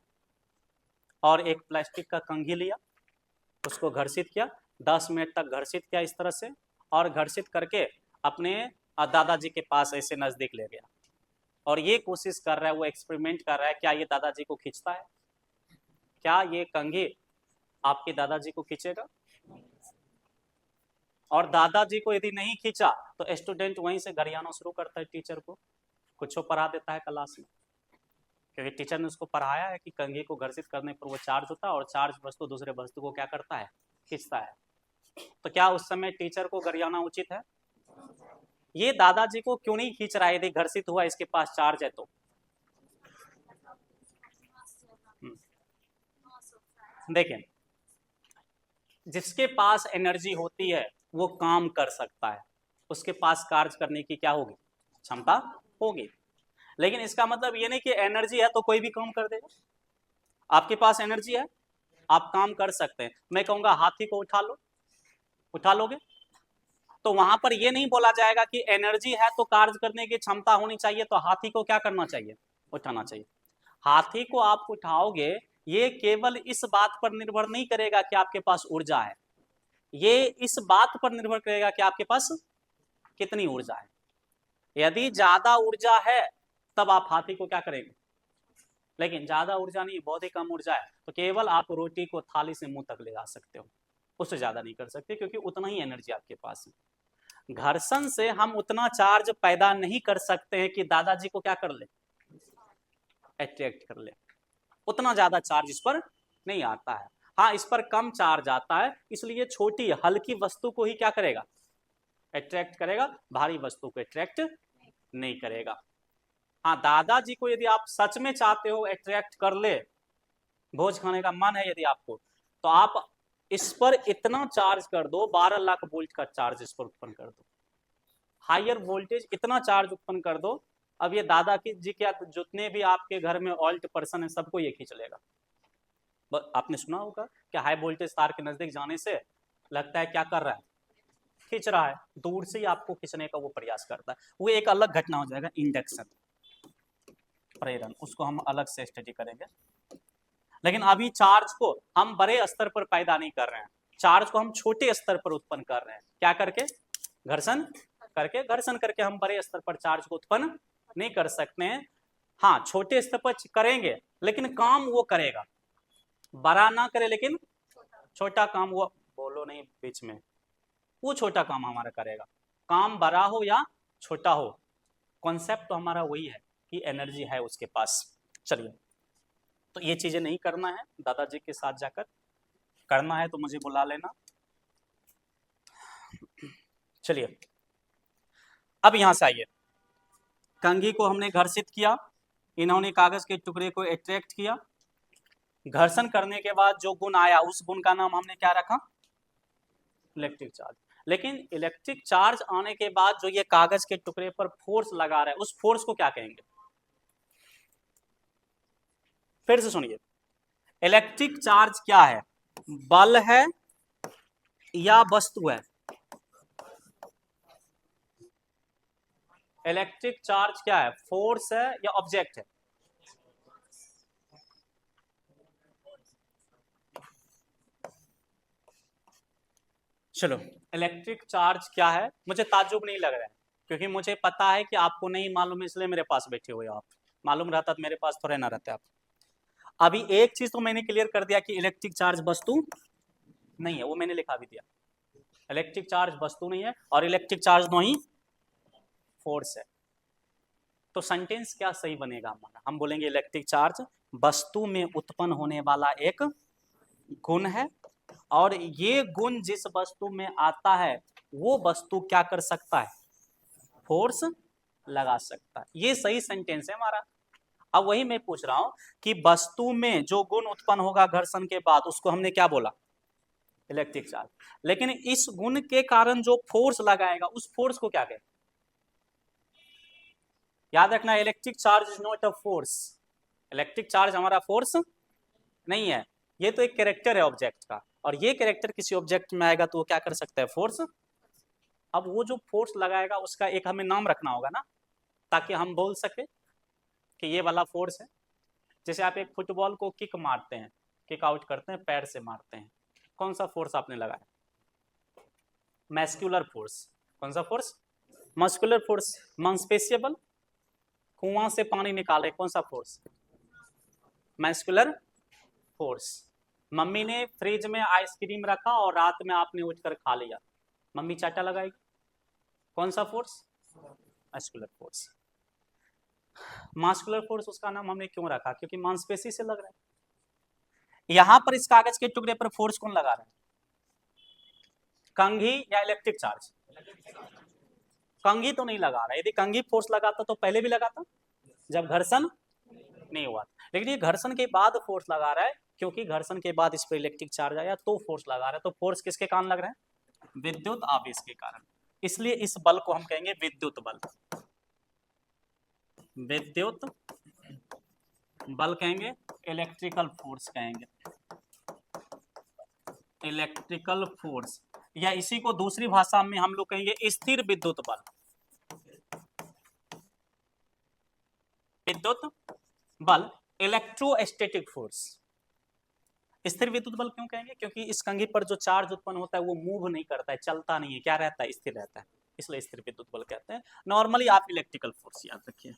S1: और एक प्लास्टिक का कंघी लिया, उसको घर्षित किया, 10 मिनट तक घर्षित किया इस तरह से, और घर्षित करके अपने दादाजी के पास ऐसे नजदीक ले गया, और ये कोशिश कर रहा है, वो एक्सपेरिमेंट कर रहा है, क्या ये दादाजी को खींचता है, क्या ये कंघी आपके दादाजी को खींचेगा? और दादाजी को यदि नहीं खींचा तो स्टूडेंट वहीं से गरियाना शुरू करता है, टीचर को कुछ पढ़ा देता है क्लास में, क्योंकि टीचर ने उसको पढ़ाया है कि कंघी को घर्षित करने पर वो चार्ज होता है, और चार्ज वस्तु दूसरे वस्तु को क्या करता है, खींचता है। तो क्या उस समय टीचर को गरियाना उचित है? ये दादाजी को क्यों नहीं खींच रहा है यदि घर्षित हुआ, इसके पास चार्ज है तो? देखें, जिसके पास एनर्जी होती है वो काम कर सकता है, उसके पास कार्य करने की क्या होगी, क्षमता होगी। लेकिन इसका मतलब ये नहीं कि एनर्जी है तो कोई भी काम कर देगा। आपके पास एनर्जी है, आप काम कर सकते हैं। मैं कहूंगा हाथी को उठा लो, उठा लोगे? तो वहां पर ये नहीं बोला जाएगा कि एनर्जी है तो कार्य करने की क्षमता होनी चाहिए, तो हाथी को क्या करना चाहिए, उठाना चाहिए। हाथी को आप उठाओगे, ये केवल इस बात पर निर्भर नहीं करेगा कि आपके पास ऊर्जा है, ये इस बात पर निर्भर करेगा कि आपके पास कितनी ऊर्जा है। यदि ज्यादा ऊर्जा है तब आप हाथी को क्या करेंगे, लेकिन ज्यादा ऊर्जा नहीं, बहुत ही कम ऊर्जा है, तो केवल आप रोटी को थाली से मुंह तक ले जा सकते हो, उससे ज्यादा नहीं कर सकते, क्योंकि उतना ही एनर्जी आपके पास है। घर्षण से हम उतना चार्ज पैदा नहीं कर सकते हैं कि दादाजी को क्या कर ले, अट्रैक्ट कर ले। उतना ज्यादा चार्ज इस पर नहीं आता है। हाँ, इस पर कम चार्ज आता है, इसलिए छोटी हल्की वस्तु को ही क्या करेगा, अट्रैक्ट करेगा, भारी वस्तु को अट्रैक्ट नहीं करेगा। हाँ, दादाजी को यदि आप सच में चाहते हो अट्रैक्ट कर ले, भोज खाने का मन है यदि आपको, तो आप इस पर इतना चार्ज कर दो, 12 लाख वोल्ट का चार्ज इस पर उत्पन्न कर दो, हायर वोल्टेज इतना चार्ज उत्पन्न कर दो। अब ये दादा जी के जितने भी आपके घर में ऑल्ट पर्सन है, सबको ये खींच लेगा। आपने सुना होगा कि हाई वोल्टेज तार के नजदीक जाने से लगता है क्या कर रहा है, खींच रहा है, दूर से ही आपको खींचने का वो प्रयास करता है। वो एक अलग घटना हो जाएगा, इंडक्शन, प्रेरण, उसको हम अलग से स्टडी करेंगे। लेकिन अभी चार्ज को हम बड़े स्तर पर पैदा नहीं कर रहे हैं, चार्ज को हम छोटे स्तर पर उत्पन्न कर रहे हैं, क्या करके, घर्षण करके। घर्षण करके हम बड़े स्तर पर चार्ज को उत्पन्न नहीं कर सकते हैं। हाँ, छोटे स्तर पर करेंगे लेकिन काम वो करेगा, बड़ा ना करे लेकिन छोटा काम वो, बोलो नहीं बीच में, वो छोटा काम हमारा करेगा। काम बड़ा हो या छोटा हो, कॉन्सेप्ट तो हमारा वही है कि एनर्जी है उसके पास। चलिए, तो ये चीजें नहीं करना है, दादाजी के साथ जाकर करना है तो मुझे बुला लेना। चलिए, अब यहां से आइए, कंघी को हमने घर्षित किया, इन्होंने कागज के टुकड़े को अट्रैक्ट किया, घर्षण करने के बाद जो गुण आया उस गुण का नाम हमने क्या रखा, इलेक्ट्रिक चार्ज। लेकिन इलेक्ट्रिक चार्ज आने के बाद जो ये कागज के टुकड़े पर फोर्स लगा रहा है, उस फोर्स को क्या कहेंगे, फिर से सुनिए, इलेक्ट्रिक चार्ज क्या है, बल है या वस्तु है, इलेक्ट्रिक चार्ज क्या है, फोर्स है या ऑब्जेक्ट है? चलो, इलेक्ट्रिक चार्ज क्या है, मुझे ताज्जुब नहीं लग रहा है, क्योंकि मुझे पता है कि आपको नहीं मालूम है, इसलिए मेरे पास बैठे हुए हो आप। मालूम रहता तो मेरे पास थोड़े ना रहते आप। अभी एक चीज तो मैंने क्लियर कर दिया कि इलेक्ट्रिक चार्ज वस्तु नहीं है, वो मैंने लिखा भी दिया। इलेक्ट्रिक चार्ज वस्तु नहीं है और इलेक्ट्रिक चार्ज नहीं फोर्स है। तो सेंटेंस क्या सही बनेगा हमारा, हम बोलेंगे इलेक्ट्रिक चार्ज वस्तु में उत्पन्न होने वाला एक गुण है, और ये गुण जिस वस्तु में आता है वो वस्तु क्या कर सकता है, फोर्स लगा सकता है। ये सही सेंटेंस है हमारा। अब वही मैं पूछ रहा हूं कि वस्तु में जो गुण उत्पन्न होगा घर्षण के बाद, उसको हमने क्या बोला, इलेक्ट्रिक चार्ज। लेकिन इस गुण के कारण जो फोर्स लगाएगा उस फोर्स को क्या कहते हैं? याद रखना, electric charge is not a force. Electric charge हमारा फोर्स नहीं है, ये तो एक कैरेक्टर है ऑब्जेक्ट का, और ये कैरेक्टर किसी ऑब्जेक्ट में आएगा तो वो क्या कर सकता है, फोर्स। अब वो जो फोर्स लगाएगा उसका एक हमें नाम रखना होगा ना, ताकि हम बोल सके कि ये वाला फोर्स है। जैसे आप एक फुटबॉल को किक मारते हैं, किक आउट करते हैं, पैर से मारते हैं, कौन सा फोर्स आपने लगाया, मैस्कुलर फोर्स। कौन सा फोर्स, मस्कुलर फोर्स। मांसपेशियल, कुआं से पानी निकाले, कौन सा फोर्स, मैस्कुलर फोर्स। मम्मी ने फ्रिज में आइसक्रीम रखा और रात में आपने उठकर खा लिया, मम्मी चाटा लगाएगी, कौन सा force, muscular force. Muscular force उसका नाम हमने क्यों रखा, क्योंकि मांसपेशी से लग रहा है। यहां पर इस कागज के टुकड़े पर फोर्स कौन लगा रहा है, कंघी या इलेक्ट्रिक चार्ज? कंघी तो नहीं लगा रहा है, यदि कंघी फोर्स लगाता तो पहले भी लगाता जब घर्षण नहीं हुआ, लेकिन ये घर्षण के बाद फोर्स लगा रहा है, क्योंकि घर्षण के बाद इस पर इलेक्ट्रिक चार्ज आया तो फोर्स लगा रहा है। तो फोर्स किसके कारण लग रहा है, विद्युत आवेश के कारण। इसलिए इस बल को हम कहेंगे विद्युत बल। विद्युत बल कहेंगे, इलेक्ट्रिकल फोर्स कहेंगे, इलेक्ट्रिकल फोर्स, या इसी को दूसरी भाषा में हम लोग कहेंगे स्थिर विद्युत बल। विद्युत बल, इलेक्ट्रोस्टैटिक फोर्स। स्थिर विद्युत बल क्यों कहेंगे, क्योंकि इस कंघी पर जो चार्ज उत्पन्न होता है वो मूव नहीं करता है, चलता नहीं है, क्या रहता है, स्थिर रहता है, इसलिए स्थिर विद्युत बल कहते हैं। नॉर्मली आप इलेक्ट्रिकल फोर्स याद रखिए।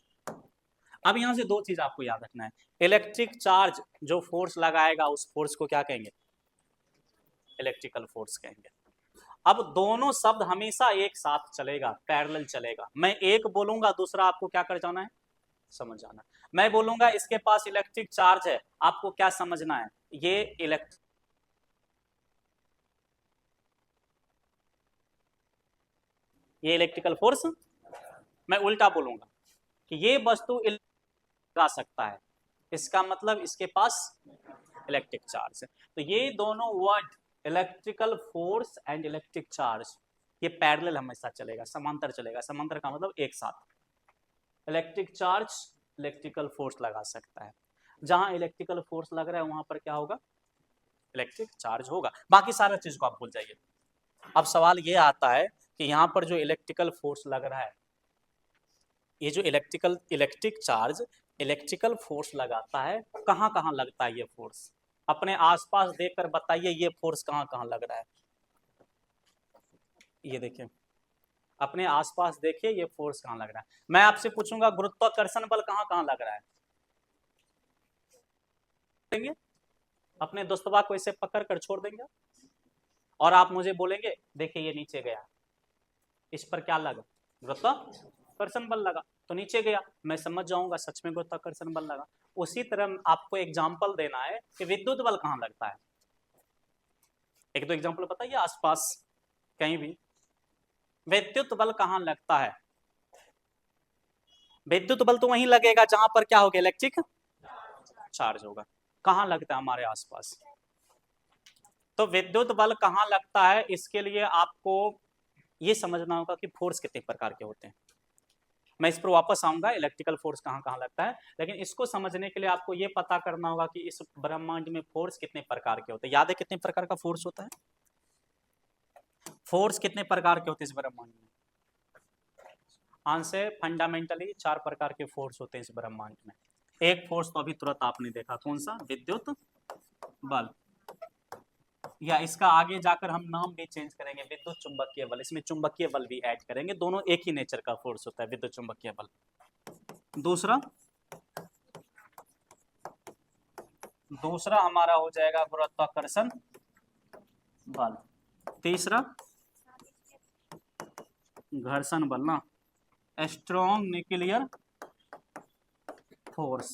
S1: अब यहां से दो चीज आपको याद रखना है, इलेक्ट्रिक चार्ज जो फोर्स लगाएगा उस फोर्स को क्या कहेंगे, इलेक्ट्रिकल फोर्स कहेंगे। अब दोनों शब्द हमेशा एक साथ चलेगा, पैरेलल चलेगा। मैं एक बोलूंगा, दूसरा आपको क्या कर जाना है, समझ जाना। मैं बोलूंगा इसके पास इलेक्ट्रिक चार्ज है, आपको क्या समझना है, ये इलेक्ट्रिकल फोर्स। मैं उल्टा बोलूंगा कि ये वस्तु लगा सकता है, इसका मतलब इसके पास इलेक्ट्रिक चार्ज है। तो ये दोनों word, electrical force and electric charge, ये पैरेलल हमेशा चलेगा, समांतर चलेगा। समांतर का मतलब एक साथ। इलेक्ट्रिक चार्ज इलेक्ट्रिकल फोर्स लगा सकता है, जहां इलेक्ट्रिकल फोर्स लग रहा है वहां पर क्या होगा, इलेक्ट्रिक चार्ज होगा। बाकी सारा चीज को आप भूल जाइए। अब सवाल ये आता है कि यहाँ पर जो इलेक्ट्रिकल फोर्स लग रहा है, ये जो इलेक्ट्रिक चार्ज इलेक्ट्रिकल फोर्स लगाता है, कहाँ कहाँ लगता है ये फोर्स, अपने आसपास देखकर बताइए ये फोर्स कहाँ कहाँ लग रहा है। ये देखिए, अपने आसपास देखिए ये फोर्स कहाँ लग रहा है। मैं आपसे पूछूंगा गुरुत्वाकर्षण बल कहाँ कहाँ लग रहा है, देंगे अपने दोस्तबा को इसे पकड़ कर छोड़ देंगे, और आप मुझे बोलेंगे देखिए ये नीचे गया, इस पर क्या लगा, गुरुत्वाकर्षण बल लगा, तो नीचे गया, मैं समझ जाऊंगा सच में गुरुत्वाकर्षण बल लगा। उसी तरह आपको एग्जाम्पल देना है कि विद्युत बल कहाँ लगता है। एक दो एग्जाम्पल बताइए आसपास कहीं भी विद्युत बल कहाँ लगता है। विद्युत बल तो वहीं लगेगा जहां पर क्या होगा, इलेक्ट्रिक चार्ज होगा। कहाँ लगता है, हमारे आसपास। तो विद्युत बल कहाँ लगता है, इसके लिए आपको ये समझना होगा कि फोर्स कितने प्रकार के होते हैं। मैं इस पर वापस आऊंगा, इलेक्ट्रिकल फोर्स कहाँ कहाँ लगता है, लेकिन इसको समझने के लिए आपको ये पता करना होगा कि इस ब्रह्मांड में फोर्स कितने प्रकार के होते हैं। याद है कितने प्रकार का फोर्स होता है, फोर्स कितने प्रकार के होते हैं इस ब्रह्मांड में, आंसर फंडामेंटली 4 प्रकार के फोर्स होते हैं इस ब्रह्मांड में। एक फोर्स तो अभी तुरंत आपने देखा, कौन सा? विद्युत बल। या इसका आगे जाकर हम नाम भी चेंज करेंगे, विद्युत चुंबकीय बल, इसमें चुंबकीय बल भी ऐड करेंगे। दोनों एक ही नेचर का फोर्स होता है, विद्युत चुंबकीय बल। दूसरा हमारा हो जाएगा गुरुत्वाकर्षण बल। तीसरा घर्षण बल ना, स्ट्रॉन्ग न्यूक्लियर फोर्स।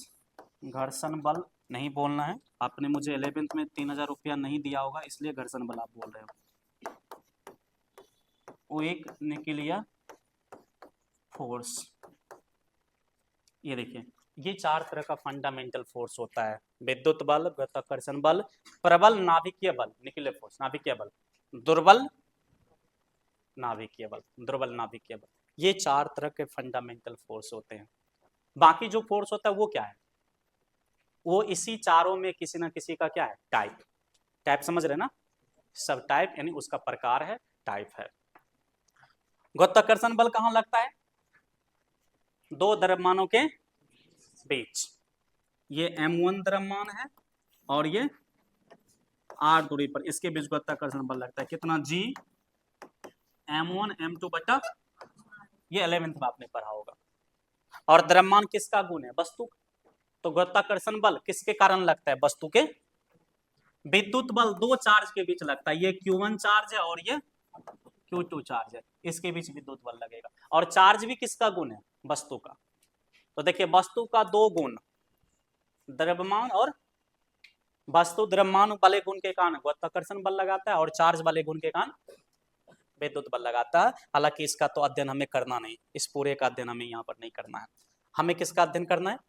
S1: घर्षण बल नहीं बोलना है, आपने मुझे 11th में 3000 रुपया नहीं दिया होगा, इसलिए घर्षण बल आप बोल रहे हो। वो एक न्यूक्लियर फोर्स। ये देखिए, ये 4 तरह का फंडामेंटल फोर्स होता है, विद्युत बल, गुरुत्वाकर्षण बल, प्रबल नाभिकीय बल, न्यूक्लियर फोर्स, नाभिकीय बल, दुर्बल नाभिकीय बल, दुर्बल नाभिकीय बल। ये 4 तरह के फंडामेंटल फोर्स होते हैं। बाकी जो फोर्स होता है वो क्या है? वो इसी चारों में किसी ना किसी का क्या है? टाइप। टाइप समझ रहे ना? सब टाइप यानी उसका प्रकार है, टाइप है। गुरुत्वाकर्षण बल कहां लगता है? दो द्रव्यमानों के बीच। ये m1 द्रव्यमान है और ये r दूरी पर, इसके बीच गुरुत्वाकर्षण बल लगता है। कितना? g m1 m2 बटा, ये 11th में आपने पढ़ा होगा। और द्रव्यमान किसका गुण है? वस्तु का। तो गुरुत्वाकर्षण बल किसके कारण लगता है? वस्तु के। विद्युत बल दो चार्ज के बीच लगता है, ये Q1 चार्ज है और ये Q2 चार्ज है, इसके बीच विद्युत बल लगेगा। और चार्ज भी किसका गुण है? वस्तु का। तो देखिए, वस्तु का दो गुण, द्रव्यमान और वस्तु, द्रव्यमान वाले गुण के कारण गुरुत्वाकर्षण बल लगाता है और चार्ज वाले गुण के कारण विद्युत बल लगाता है। हालांकि इसका तो अध्ययन हमें करना नहीं, इस पूरे का अध्ययन हमें यहाँ पर नहीं करना है। हमें किसका अध्ययन करना है?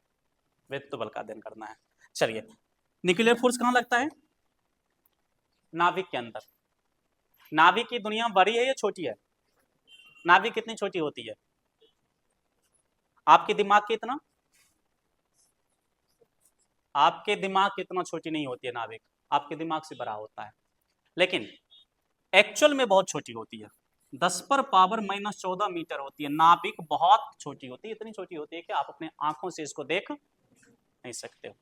S1: विद्युत बल का अध्ययन करना है। चलिए, न्यूक्लियर फोर्स कहाँ लगता है? नाभिक के अंदर। नाभिक की दुनिया बड़ी है या छोटी है? नाभिक कितनी छोटी होती है? आपके दिमाग की इतना? आपके दिमाग की इतना छोटी नहीं होती है नाभिक, आपके दिमाग से बड़ा होता है, लेकिन एक्चुअल में बहुत छोटी होती है। 10⁻⁻14 मीटर होती है नाभिक, बहुत छोटी होती है। इतनी छोटी होती है कि आप अपने आंखों से इसको देख नहीं सकते हो।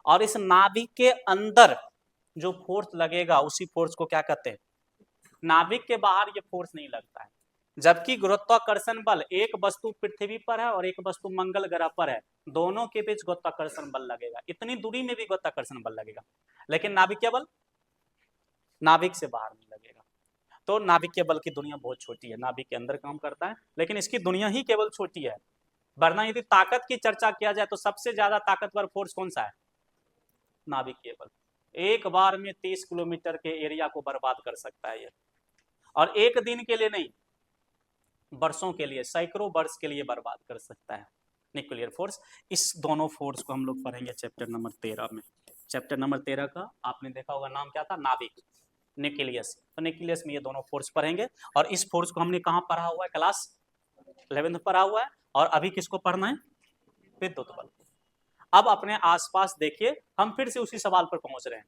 S1: और इस नाभिक के अंदर जो फोर्स लगेगा उसी फोर्स को क्या कहते हैं? नाभिक के बाहर ये फोर्स नहीं लगता है। जबकि गुरुत्वाकर्षण बल, एक वस्तु पृथ्वी पर है और एक वस्तु मंगल ग्रह पर है, दोनों के बीच गुरुत्वाकर्षण बल लगेगा, इतनी दूरी में भी गुरुत्वाकर्षण बल लगेगा। लेकिन नाभिकीय बल नाभिक से बाहर नहीं लगेगा। तो नाभिकीय बल की दुनिया बहुत छोटी है, नाभिक के अंदर काम करता है, लेकिन इसकी दुनिया ही केवल छोटी है। वरना यदि ताकत की चर्चा किया जाए तो सबसे ज्यादा ताकतवर फोर्स कौन सा है? नाभिकीय बल। एक बार में 30 किलोमीटर के एरिया को बर्बाद कर सकता है ये, और एक दिन के लिए नहीं, वर्षों के लिए, सैकड़ों वर्ष के लिए बर्बाद कर सकता है न्यूक्लियर फोर्स। इस दोनों फोर्स को हम लोग पढ़ेंगे चैप्टर नंबर 13 में। चैप्टर नंबर 13 का आपने देखा होगा नाम क्या था? नाभिक, न्यूक्लियस। तो न्यूक्लियस में ये दोनों फोर्स पढ़ेंगे। और इस फोर्स को हमने कहाँ पढ़ा हुआ है? क्लास 11th में पढ़ा हुआ है। और अभी किसको पढ़ना है? विद्युत बल। अब अपने आसपास देखिए, हम फिर से उसी सवाल पर पहुंच रहे हैं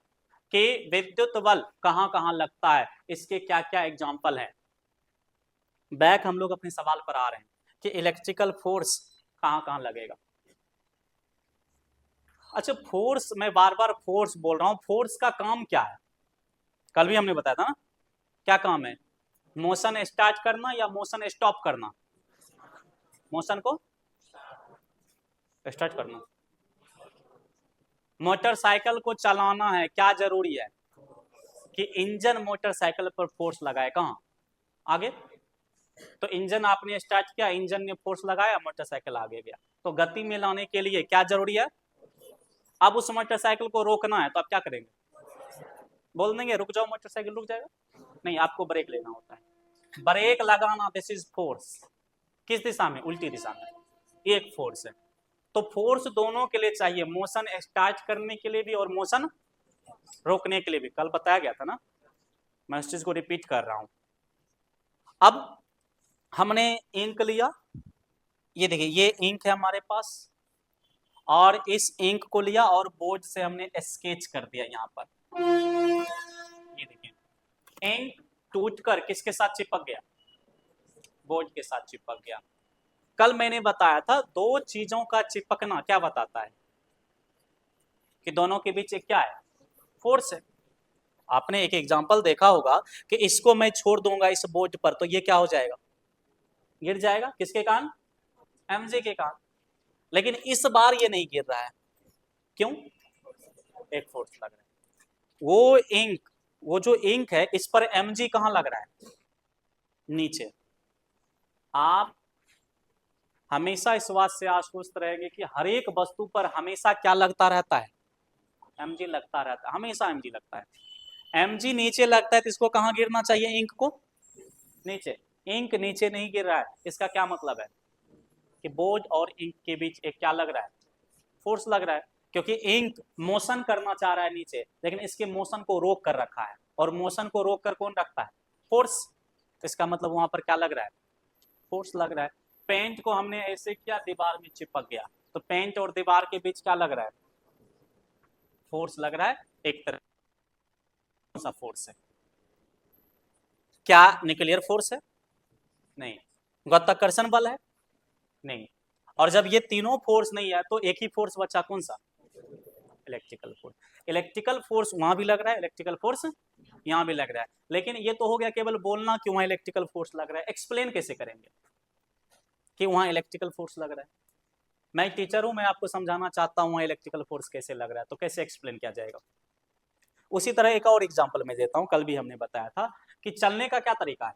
S1: कि विद्युत बल कहां कहां लगता है, इसके क्या क्या एग्जाम्पल हैं। बैक हम लोग अपने सवाल पर आ रहे हैं कि इलेक्ट्रिकल फोर्स कहां कहां लगेगा। अच्छा, फोर्स, मैं बार बार फोर्स बोल रहा हूं, फोर्स का काम क्या है? कल भी हमने बताया था ना, क्या काम है? मोशन स्टार्ट करना या मोशन स्टॉप करना? मोशन को स्टार्ट करना। मोटरसाइकिल को चलाना है, क्या जरूरी है? कि इंजन मोटरसाइकिल पर फोर्स लगाए। कहां? आगे। तो इंजन आपने स्टार्ट किया, इंजन ने फोर्स लगाया, मोटरसाइकिल आगे गया। तो गति में लाने के लिए क्या जरूरी है? अब उस मोटरसाइकिल को रोकना है तो आप क्या करेंगे? बोल देंगे रुक जाओ, मोटरसाइकिल रुक जाएगा? नहीं, आपको ब्रेक लेना होता है। ब्रेक लगाना, दिस इज फोर्स। किस दिशा में? उल्टी दिशा में। एक फोर्स है। तो फोर्स दोनों के लिए चाहिए, मोशन स्टार्ट करने के लिए भी और मोशन रोकने के लिए भी। कल बताया गया था ना, मैं इस चीज को रिपीट कर रहा हूं। अब हमने इंक लिया, ये देखिए ये इंक है हमारे पास, और इस इंक को लिया और बोर्ड से हमने स्केच कर दिया यहां पर। ये देखिए, इंक टूटकर किसके साथ चिपक गया? बोर्ड के साथ चिपक गया। कल मैंने बताया था दो चीजों का चिपकना क्या बताता है कि दोनों के बीच एक क्या है, फोर्स है। आपने एक एग्जांपल देखा होगा कि इसको मैं छोड़ दूंगा इस बोर्ड पर तो ये क्या हो जाएगा, गिर जाएगा। किसके कारण, mg के कारण। लेकिन इस बार ये नहीं गिर रहा है, क्यों, एक फोर्स लग रहा है। वो जो इंक है इस पर mg कहां लग रहा है, नीचे। आप हमेशा इस बात से आश्वस्त रहेंगे कि हर एक वस्तु पर हमेशा क्या लगता रहता है, mg लगता रहता है, हमेशा mg लगता है। mg नीचे लगता है तो इसको कहां गिरना चाहिए, इंक को नीचे। इंक नीचे नहीं गिर रहा है, इसका क्या मतलब है कि बोर्ड और इंक के बीच एक क्या लग रहा है, फोर्स लग रहा है। क्योंकि इंक मोशन करना चाह रहा है नीचे, लेकिन इसके मोशन को रोक कर रखा है, और मोशन को रोक कर कौन रखता है, फोर्स। इसका मतलब वहां पर क्या लग रहा है, फोर्स लग रहा है। पेंट को हमने ऐसे किया, दीवार में चिपक गया, तो पेंट और दीवार के बीच क्या लग रहा है, फोर्स लग रहा है। एक तरह सा फोर्स है, क्या न्यूक्लियर फोर्स है, नहीं। गुरुत्वाकर्षण बल है, नहीं। और जब ये तीनों फोर्स नहीं है तो एक ही फोर्स बचा, कौन सा, इलेक्ट्रिकल फोर्स। इलेक्ट्रिकल फोर्स वहां भी लग रहा है, इलेक्ट्रिकल फोर्स यहां भी लग रहा है। लेकिन ये तो हो गया केवल बोलना कि वहां इलेक्ट्रिकल फोर्स लग रहा है, एक्सप्लेन कैसे करेंगे कि वहां इलेक्ट्रिकल फोर्स लग रहा है। मैं टीचर हूं, मैं आपको समझाना चाहता हूं वहां इलेक्ट्रिकल फोर्स कैसे लग रहा है, तो कैसे एक्सप्लेन किया जाएगा। उसी तरह एक और एग्जाम्पल मैं देता हूं, कल भी हमने बताया था कि चलने का क्या तरीका है।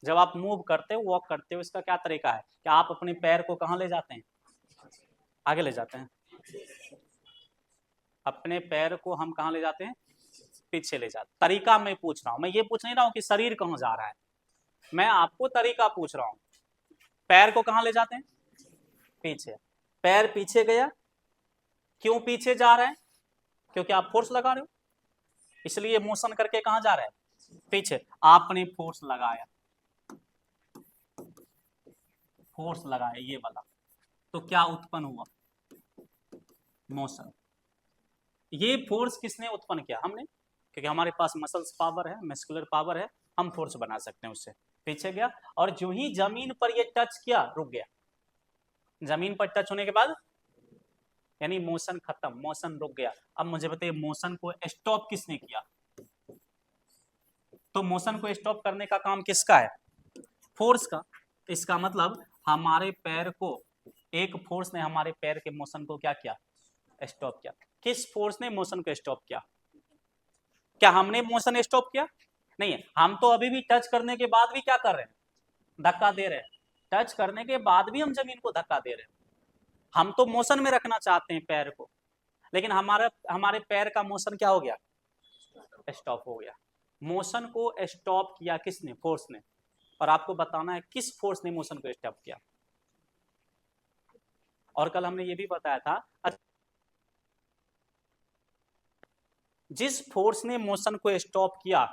S1: जब आप मूव करते हो, वॉक करते हो, इसका क्या तरीका है कि आप अपने पैर को कहां ले जाते हैं, आगे ले जाते हैं। अपने पैर को हम कहां ले जाते हैं, पीछे ले जाते। तरीका मैं पूछ रहा हूं, मैं ये पूछ नहीं रहा हूं कि शरीर कहां जा रहा है, मैं आपको तरीका पूछ रहा हूं। पैर को कहां ले जाते हैं, पीछे। पैर पीछे गया, क्यों पीछे जा रहा है, क्योंकि आप फोर्स लगा रहे हो, इसलिए मोशन करके कहां जा रहा है, पीछे। आपने फोर्स लगाया, फोर्स लगाया ये वाला, तो क्या उत्पन्न हुआ, मोशन। ये फोर्स किसने उत्पन्न किया, हमने, क्योंकि हमारे पास मसल्स पावर है, मस्कुलर पावर है, हम फोर्स बना सकते हैं उससे। पीछे गया और जो ही जमीन पर ये टच किया, रुक गया। जमीन पर टच होने के बाद यानी मोशन खत्म, मोशन रुक गया। अब मुझे बताइए मोशन को स्टॉप किसने किया, तो मोशन को स्टॉप करने का काम किसका है, फोर्स का। इसका मतलब हमारे पैर को, एक फोर्स ने हमारे पैर के मोशन को क्या किया, स्टॉप किया। किस फोर्स ने मोशन को स्टॉप किया, क्या हमने मोशन स्टॉप किया, नहीं है। हम तो अभी भी टच करने के बाद भी क्या कर रहे हैं, धक्का दे रहे हैं। टच करने के बाद भी हम जमीन को धक्का दे रहे हैं। हम तो मोशन में रखना चाहते हैं पैर को, लेकिन हमारे पैर का मोशन क्या हो गया, स्टॉप हो गया। मोशन को स्टॉप किया किसने, फोर्स ने। और आपको बताना है किस फोर्स ने मोशन को स्टॉप किया। और कल हमने ये भी बताया था, जिस फोर्स ने मोशन को स्टॉप किया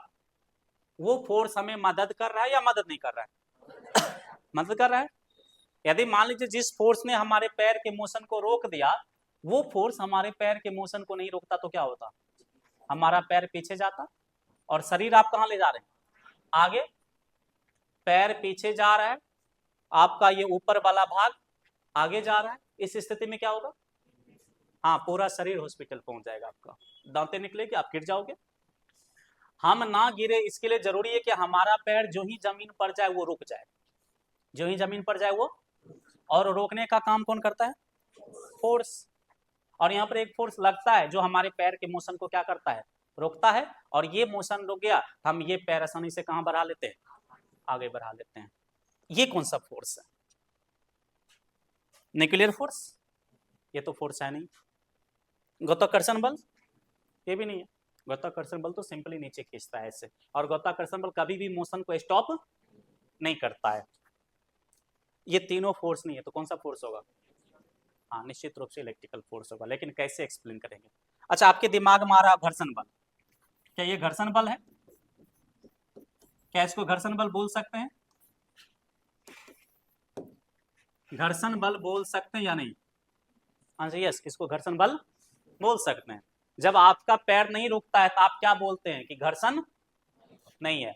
S1: वो फोर्स हमें मदद कर रहा है या मदद नहीं कर रहा है, मदद कर रहा है। यदि मान लीजिए जिस फोर्स ने हमारे पैर के मोशन को रोक दिया, वो फोर्स हमारे पैर के मोशन को नहीं रोकता, तो क्या होता, हमारा पैर पीछे जाता और शरीर आप कहां ले जा रहे हैं, आगे। पैर पीछे जा रहा है, आपका ये ऊपर वाला भाग आगे जा रहा है। इस स्थिति में क्या होगा, हाँ, पूरा शरीर हॉस्पिटल पहुंच जाएगा, आपका दांतें निकलेगी, आप गिर जाओगे। हम ना गिरे इसके लिए जरूरी है कि हमारा पैर जो ही जमीन पर जाए वो रुक जाए, जो ही जमीन पर जाए वो। और रोकने का काम कौन करता है, फोर्स। और यहाँ पर एक फोर्स लगता है जो हमारे पैर के मोशन को क्या करता है, रोकता है। और ये मोशन रुक गया, हम ये पैर आसानी से कहां बढ़ा लेते हैं, आगे बढ़ा लेते हैं। ये कौन सा फोर्स है, न्यूक्लियर फोर्स, ये तो फोर्स है नहीं। गुरुत्वाकर्षण बल, ये भी नहीं है। गुरुत्वाकर्षण बल तो सिंपली नीचे खींचता है इससे, और गुरुत्वाकर्षण बल कभी भी मोशन को स्टॉप नहीं करता है। ये तीनों फोर्स नहीं है तो कौन सा फोर्स होगा, हाँ, निश्चित रूप से इलेक्ट्रिकल फोर्स होगा। लेकिन कैसे एक्सप्लेन करेंगे। अच्छा, आपके दिमाग में आ रहा घर्षण बल, क्या ये घर्षण बल है, क्या इसको घर्षण बल बोल सकते हैं, घर्षण बल बोल सकते हैं या नहीं, आंसर यस, इसको घर्षण बल बोल सकते हैं। जब आपका पैर नहीं रुकता है तो आप क्या बोलते हैं कि घर्षण नहीं है,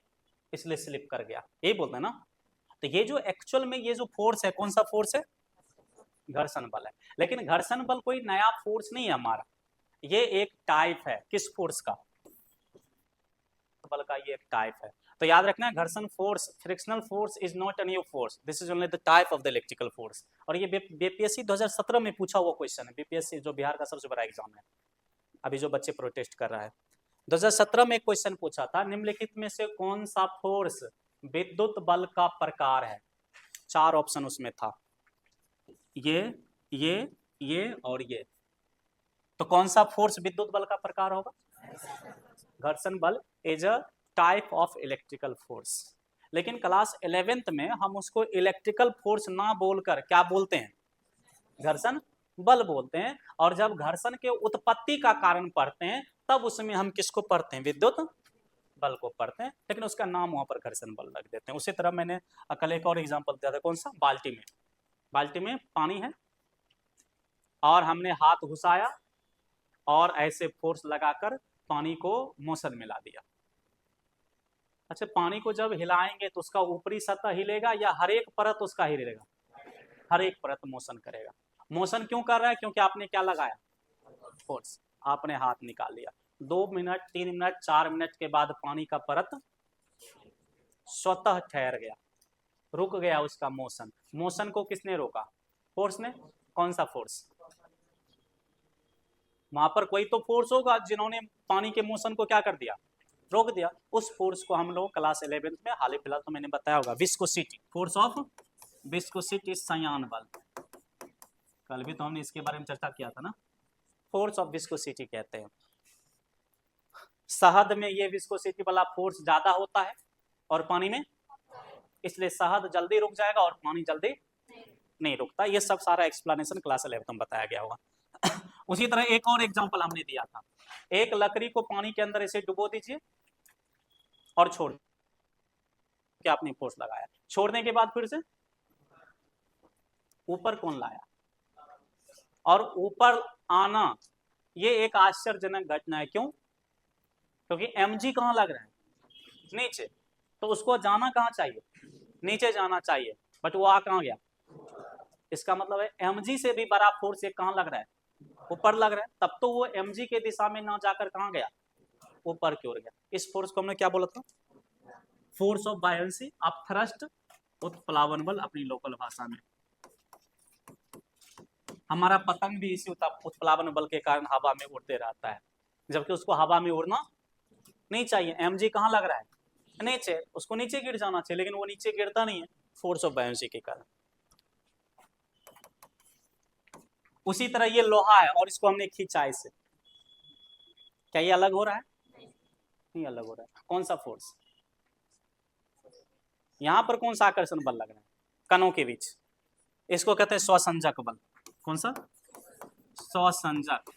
S1: इसलिए स्लिप कर गया, यही बोलते हैं ना। तो ये जो एक्चुअल में ये जो फोर्स है, कौन सा फोर्स है? घर्षण बल है। लेकिन घर्षण बल कोई नया फोर्स नहीं है हमारा, ये एक टाइप है। किस फोर्स का? बल का ये एक टाइप है। तो याद रखना है, घर्षण force, frictional force is not a new force, this is only the type of the electrical force. और ये बीपीएससी 2017 में पूछा हुआ क्वेश्चन है, बीपीएससी जो बिहार का सबसे बड़ा एग्जाम है, अभी जो बच्चे प्रोटेस्ट कर रहा है। 2017 में एक क्वेश्चन पूछा था, निम्नलिखित में से कौन सा फोर्स विद्युत बल का प्रकार है? 4 ऑप्शन उसमें था, ये और ये। तो कौन सा फोर्स विद्युत बल का प्रकार होगा? घर्षण बल is a type of electrical force. लेकिन क्लास 11th में हम उसको इलेक्ट्रिकल फोर्स ना बोलकर क्या बोलते हैं? घर्षण बल बोलते हैं। और जब घर्षण के उत्पत्ति का कारण पढ़ते हैं तब उसमें हम किसको पढ़ते हैं? विद्युत बल को पढ़ते हैं, लेकिन उसका नाम वहां पर घर्षण बल रख देते हैं। उसी तरह मैंने कल एक और एग्जांपल दिया था, कौन सा? बाल्टी में पानी है और हमने हाथ घुसाया और ऐसे फोर्स लगाकर पानी को मोशन में ला दिया। अच्छा, पानी को जब हिलाएंगे तो उसका ऊपरी सतह हिलेगा या हर एक परत उसका हिलेगा? हर एक परत मोशन करेगा। मोशन क्यों कर रहा है? क्योंकि आपने क्या लगाया? फोर्स। आपने हाथ निकाल लिया, 2 मिनट 3 मिनट 4 मिनट के बाद पानी का परत स्वतः ठहर गया, रुक गया उसका मोशन। मोशन को किसने रोका? फोर्स ने। कौन सा फोर्स? वहां पर कोई तो फोर्स होगा जिन्होंने पानी के मोशन को क्या कर दिया? रोक दिया। उस फोर्स को हम लोग क्लास 11th में हाल ही फिलहाल तो मैंने बताया होगा, विस्कोसिटी, फोर्स ऑफ विस्कोसिटी, संयान बल। कल भी तो हमने इसके बारे में चर्चा किया था ना, फोर्स ऑफ विस्कोसिटी कहते हैं। शहद में ये विस्कोसिटी वाला फोर्स ज्यादा होता है और पानी में, इसलिए शहद जल्दी रुक जाएगा और पानी जल्दी नहीं रुकता। ये सब सारा एक्सप्लेनेशन क्लास 11th में बताया गया होगा। उसी तरह एक और एग्जांपल हमने दिया था, एक लकड़ी को पानी के अंदर ऐसे डुबो दीजिए और छोड़ के आपने फोर्स लगाया, छोड़ने के बाद फिर से ऊपर कौन लाया? और ऊपर आना ये एक आश्चर्यजनक घटना है। क्यों? क्योंकि mg कहाँ लग रहा है? नीचे। तो उसको जाना कहाँ चाहिए? नीचे जाना चाहिए, बट वो आ कहाँ गया? इसका मतलब है mg से भी बड़ा फोर्स एक कहाँ लग रहा है? ऊपर लग रहा है। तब तो वो mg के दिशा में ना जाकर कहाँ गया? ऊपर की ओर गया। इस फोर्स को हमने क्या बोला था? Force of buoyancy of thrust, उत्प्लावन बल अपनी लोकल भाषा में। हमारा पतंग भी इसी उत्प्लावन बल के कारण हवा में उड़ते रहता है, जबकि उसको हवा में उड़ना नहीं चाहिए। mg कहाँ लग रहा है? नीचे। उसको नीचे गिर जाना चाहिए, लेकिन वो नीचे गिरता नहीं है, फोर्स ऑफ बायंसी के कारण। उसी तरह ये लोहा है और इसको हमने खींचा इसे, क्या ये अलग हो रहा है? नहीं अलग हो रहा है। कौन सा फोर्स? यहां पर कौन सा आकर्षण बल लग रहा है? कणों के बीच। इसको कहते हैं स्वसंजक बल। कौन सा? स्वसंजक।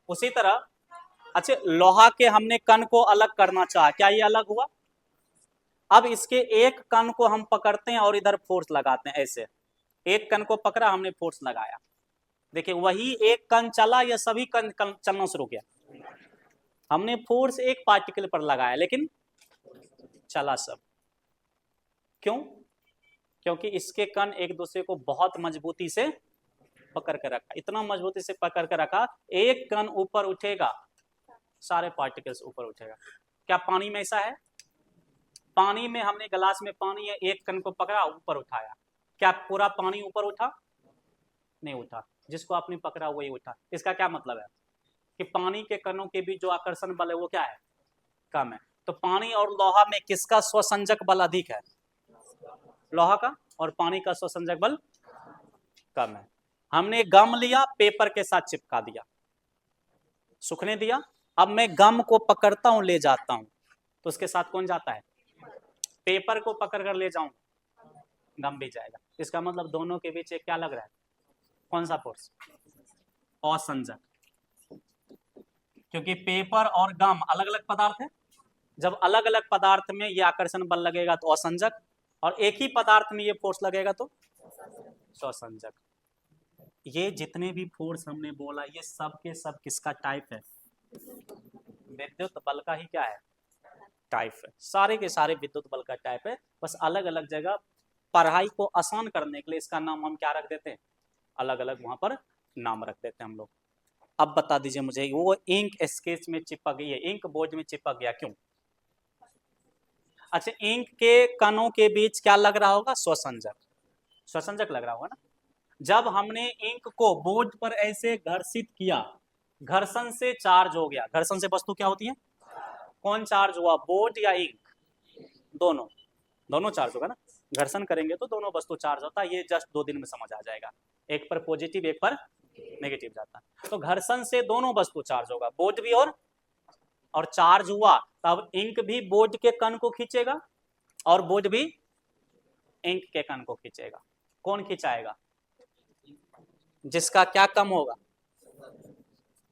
S1: उसी तरह अच्छा, लोहा के हमने कण को अलग करना चाहा, क्या ये अलग हुआ? अब इसके एक कण को हम पकड़ते हैं और इधर फोर्स लगाते हैं, ऐसे एक कण को पकड़ा हमने, फोर्स लगाया, देखिए वही एक कण चला या सभी कण चलना शुरू किया? हमने फोर्स एक पार्टिकल पर लगाया लेकिन चला सब। क्यों? क्योंकि इसके कण एक दूसरे को बहुत मजबूती से पकड़ कर रखा, इतना मजबूती से पकड़ कर रखा, एक कण ऊपर उठेगा सारे पार्टिकल्स ऊपर उठेगा। क्या पानी में ऐसा है? पानी में हमने गिलास में पानी है, एक कण को पकड़ा ऊपर उठाया, क्या पूरा पानी ऊपर उठा? नहीं उठा, जिसको आपने पकड़ा वही उठा। इसका क्या मतलब है? कि पानी के कणों के बीच जो आकर्षण बल है वो क्या है? कम है। तो पानी और लोहा में किसका स्वसंजक बल अधिक है? लोहा का। और पानी का स्वसंजक बल कम है। हमने गम लिया, पेपर के साथ चिपका दिया, सूखने दिया, अब मैं गम को पकड़ता हूं, ले जाता हूं, तो उसके साथ कौन जाता है? पेपर को पकड़ कर ले जाऊं, गम भी जाएगा। इसका मतलब दोनों के बीच एक क्या लग रहा है? कौन सा फोर्स? असंजक। क्योंकि पेपर और गम अलग अलग पदार्थ है, जब अलग अलग पदार्थ में ये आकर्षण बल लगेगा तो असंजक, और एक ही पदार्थ में ये फोर्स लगेगा तो स्वसंजक। ये जितने भी फोर्स हमने बोला ये सब के सब किसका टाइप है? विद्युत बल का ही क्या है? टाइप है, सारे के सारे विद्युत बल का टाइप है, बस अलग अलग जगह पढ़ाई को आसान करने के लिए इसका नाम हम क्या रख देते हैं, अलग अलग वहां पर नाम रख देते हैं हम लोग। अब बता दीजिए मुझे, वो इंक स्केच में चिपक गई है, इंक बोर्ड में चिपक गया क्यों? अच्छा, इंक के कणों के बीच क्या लग रहा होगा? स्वसंजक, स्वसंजक लग रहा होगा ना। जब हमने इंक को बोर्ड पर ऐसे घर्षित किया, घर्षण से चार्ज हो गया, घर्षण से वस्तु क्या होती है? कौन चार्ज हुआ, बोर्ड या इंक? दोनों, दोनों चार्ज होगा ना, घर्षण करेंगे तो दोनों वस्तु चार्ज होता है, ये जस्ट 2 दिन में समझ आ जाएगा, एक पर पॉजिटिव एक पर नेगेटिव जाता है। तो घर्षण से दोनों वस्तु चार्ज होगा, बोर्ड भी और चार्ज हुआ तब इंक भी बोर्ड के कण को खींचेगा और बोर्ड भी इंक के कण को खींचेगा। कौन खिंचाएगा? जिसका क्या कम होगा?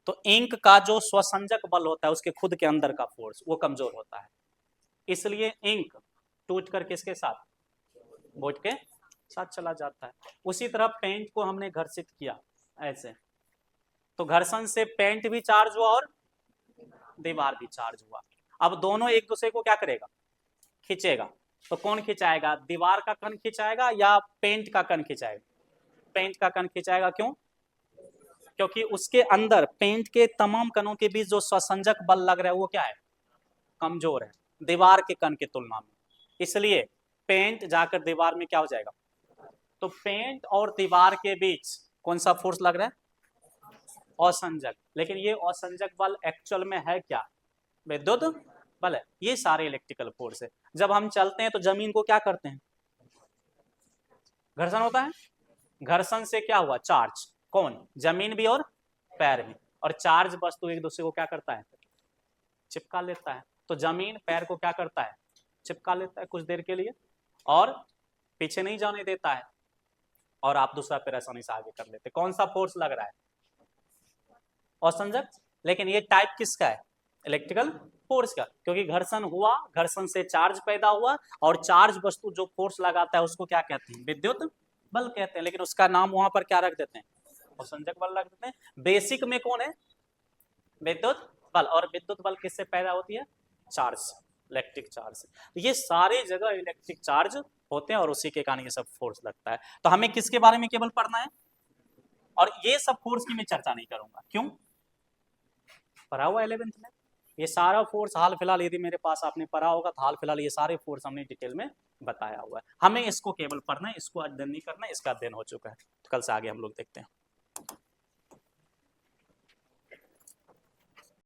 S1: तो इंक का जो स्वसंजक बल होता है उसके खुद के अंदर का फोर्स वो कमजोर होता है, इसलिए इंक टूट कर किसके साथ? बोर्ड के साथ चला जाता है। उसी तरह पेंट को हमने घर्षित किया ऐसे, तो घर्षण से पेंट भी चार्ज हुआ और दीवार भी चार्ज हुआ। अब दोनों एक दूसरे को क्या करेगा? खींचेगा। तो कौन खिंचाएगा? दीवार का कण खिंचाएगा या पेंट का कण खिंचाएगा? पेंट का कण खिंचाएगा। क्यों? क्योंकि उसके अंदर पेंट के तमाम कणों के बीच जो स्वसंजक बल लग रहा है वो क्या है? कमजोर है दीवार के कण की तुलना में, इसलिए पेंट जाकर दीवार में क्या हो जाएगा? तो पेंट और दीवार के बीच कौन सा फोर्स लग रहा है? असंजक। लेकिन ये असंजक बल एक्चुअल में है क्या? विद्युत बल है। ये सारे इलेक्ट्रिकल फोर्स है। जब हम चलते हैं तो जमीन को क्या करते हैं? घर्षण होता है। घर्षण से क्या हुआ? चार्ज। कौन? जमीन भी और पैर भी। और चार्ज वस्तु एक दूसरे को क्या करता है? चिपका लेता है। तो जमीन पैर को क्या करता है? चिपका लेता है कुछ देर के लिए और पीछे नहीं जाने देता है, और आप दूसरा पैर आसानी से आगे कर लेते। कौन सा फोर्स लग रहा है? असंजक। लेकिन ये टाइप किसका है? इलेक्ट्रिकल फोर्स का, क्योंकि घर्षण हुआ, घर्षण से चार्ज पैदा हुआ, और चार्ज वस्तु जो फोर्स लगाता है उसको क्या कहते हैं? विद्युत बल कहते हैं। लेकिन उसका नाम वहां पर क्या रख देते हैं? असंजक बल रख देते हैं। बेसिक में कौन है? विद्युत बल। और विद्युत बल किससे पैदा होती है? Charge, electric charge. तो ये सारे जगह इलेक्ट्रिक चार्ज होते हैं और उसी के कारण ये सब फोर्स लगता है। तो हमें किसके बारे में केवल पढ़ना है? और ये सब फोर्स की मैं चर्चा नहीं करूंगा। क्यों? पढ़ा हुआ 11th में ये सारा फोर्स हाल फिलहाल, यदि मेरे पास आपने पढ़ा होगा तो हाल फिलहाल ये सारे फोर्स हमने डिटेल में बताया हुआ है। हमें इसको केवल पढ़ना है, इसको अध्ययन नहीं करना है, इसका अध्ययन हो चुका है। तो कल से आगे हम लोग देखते हैं।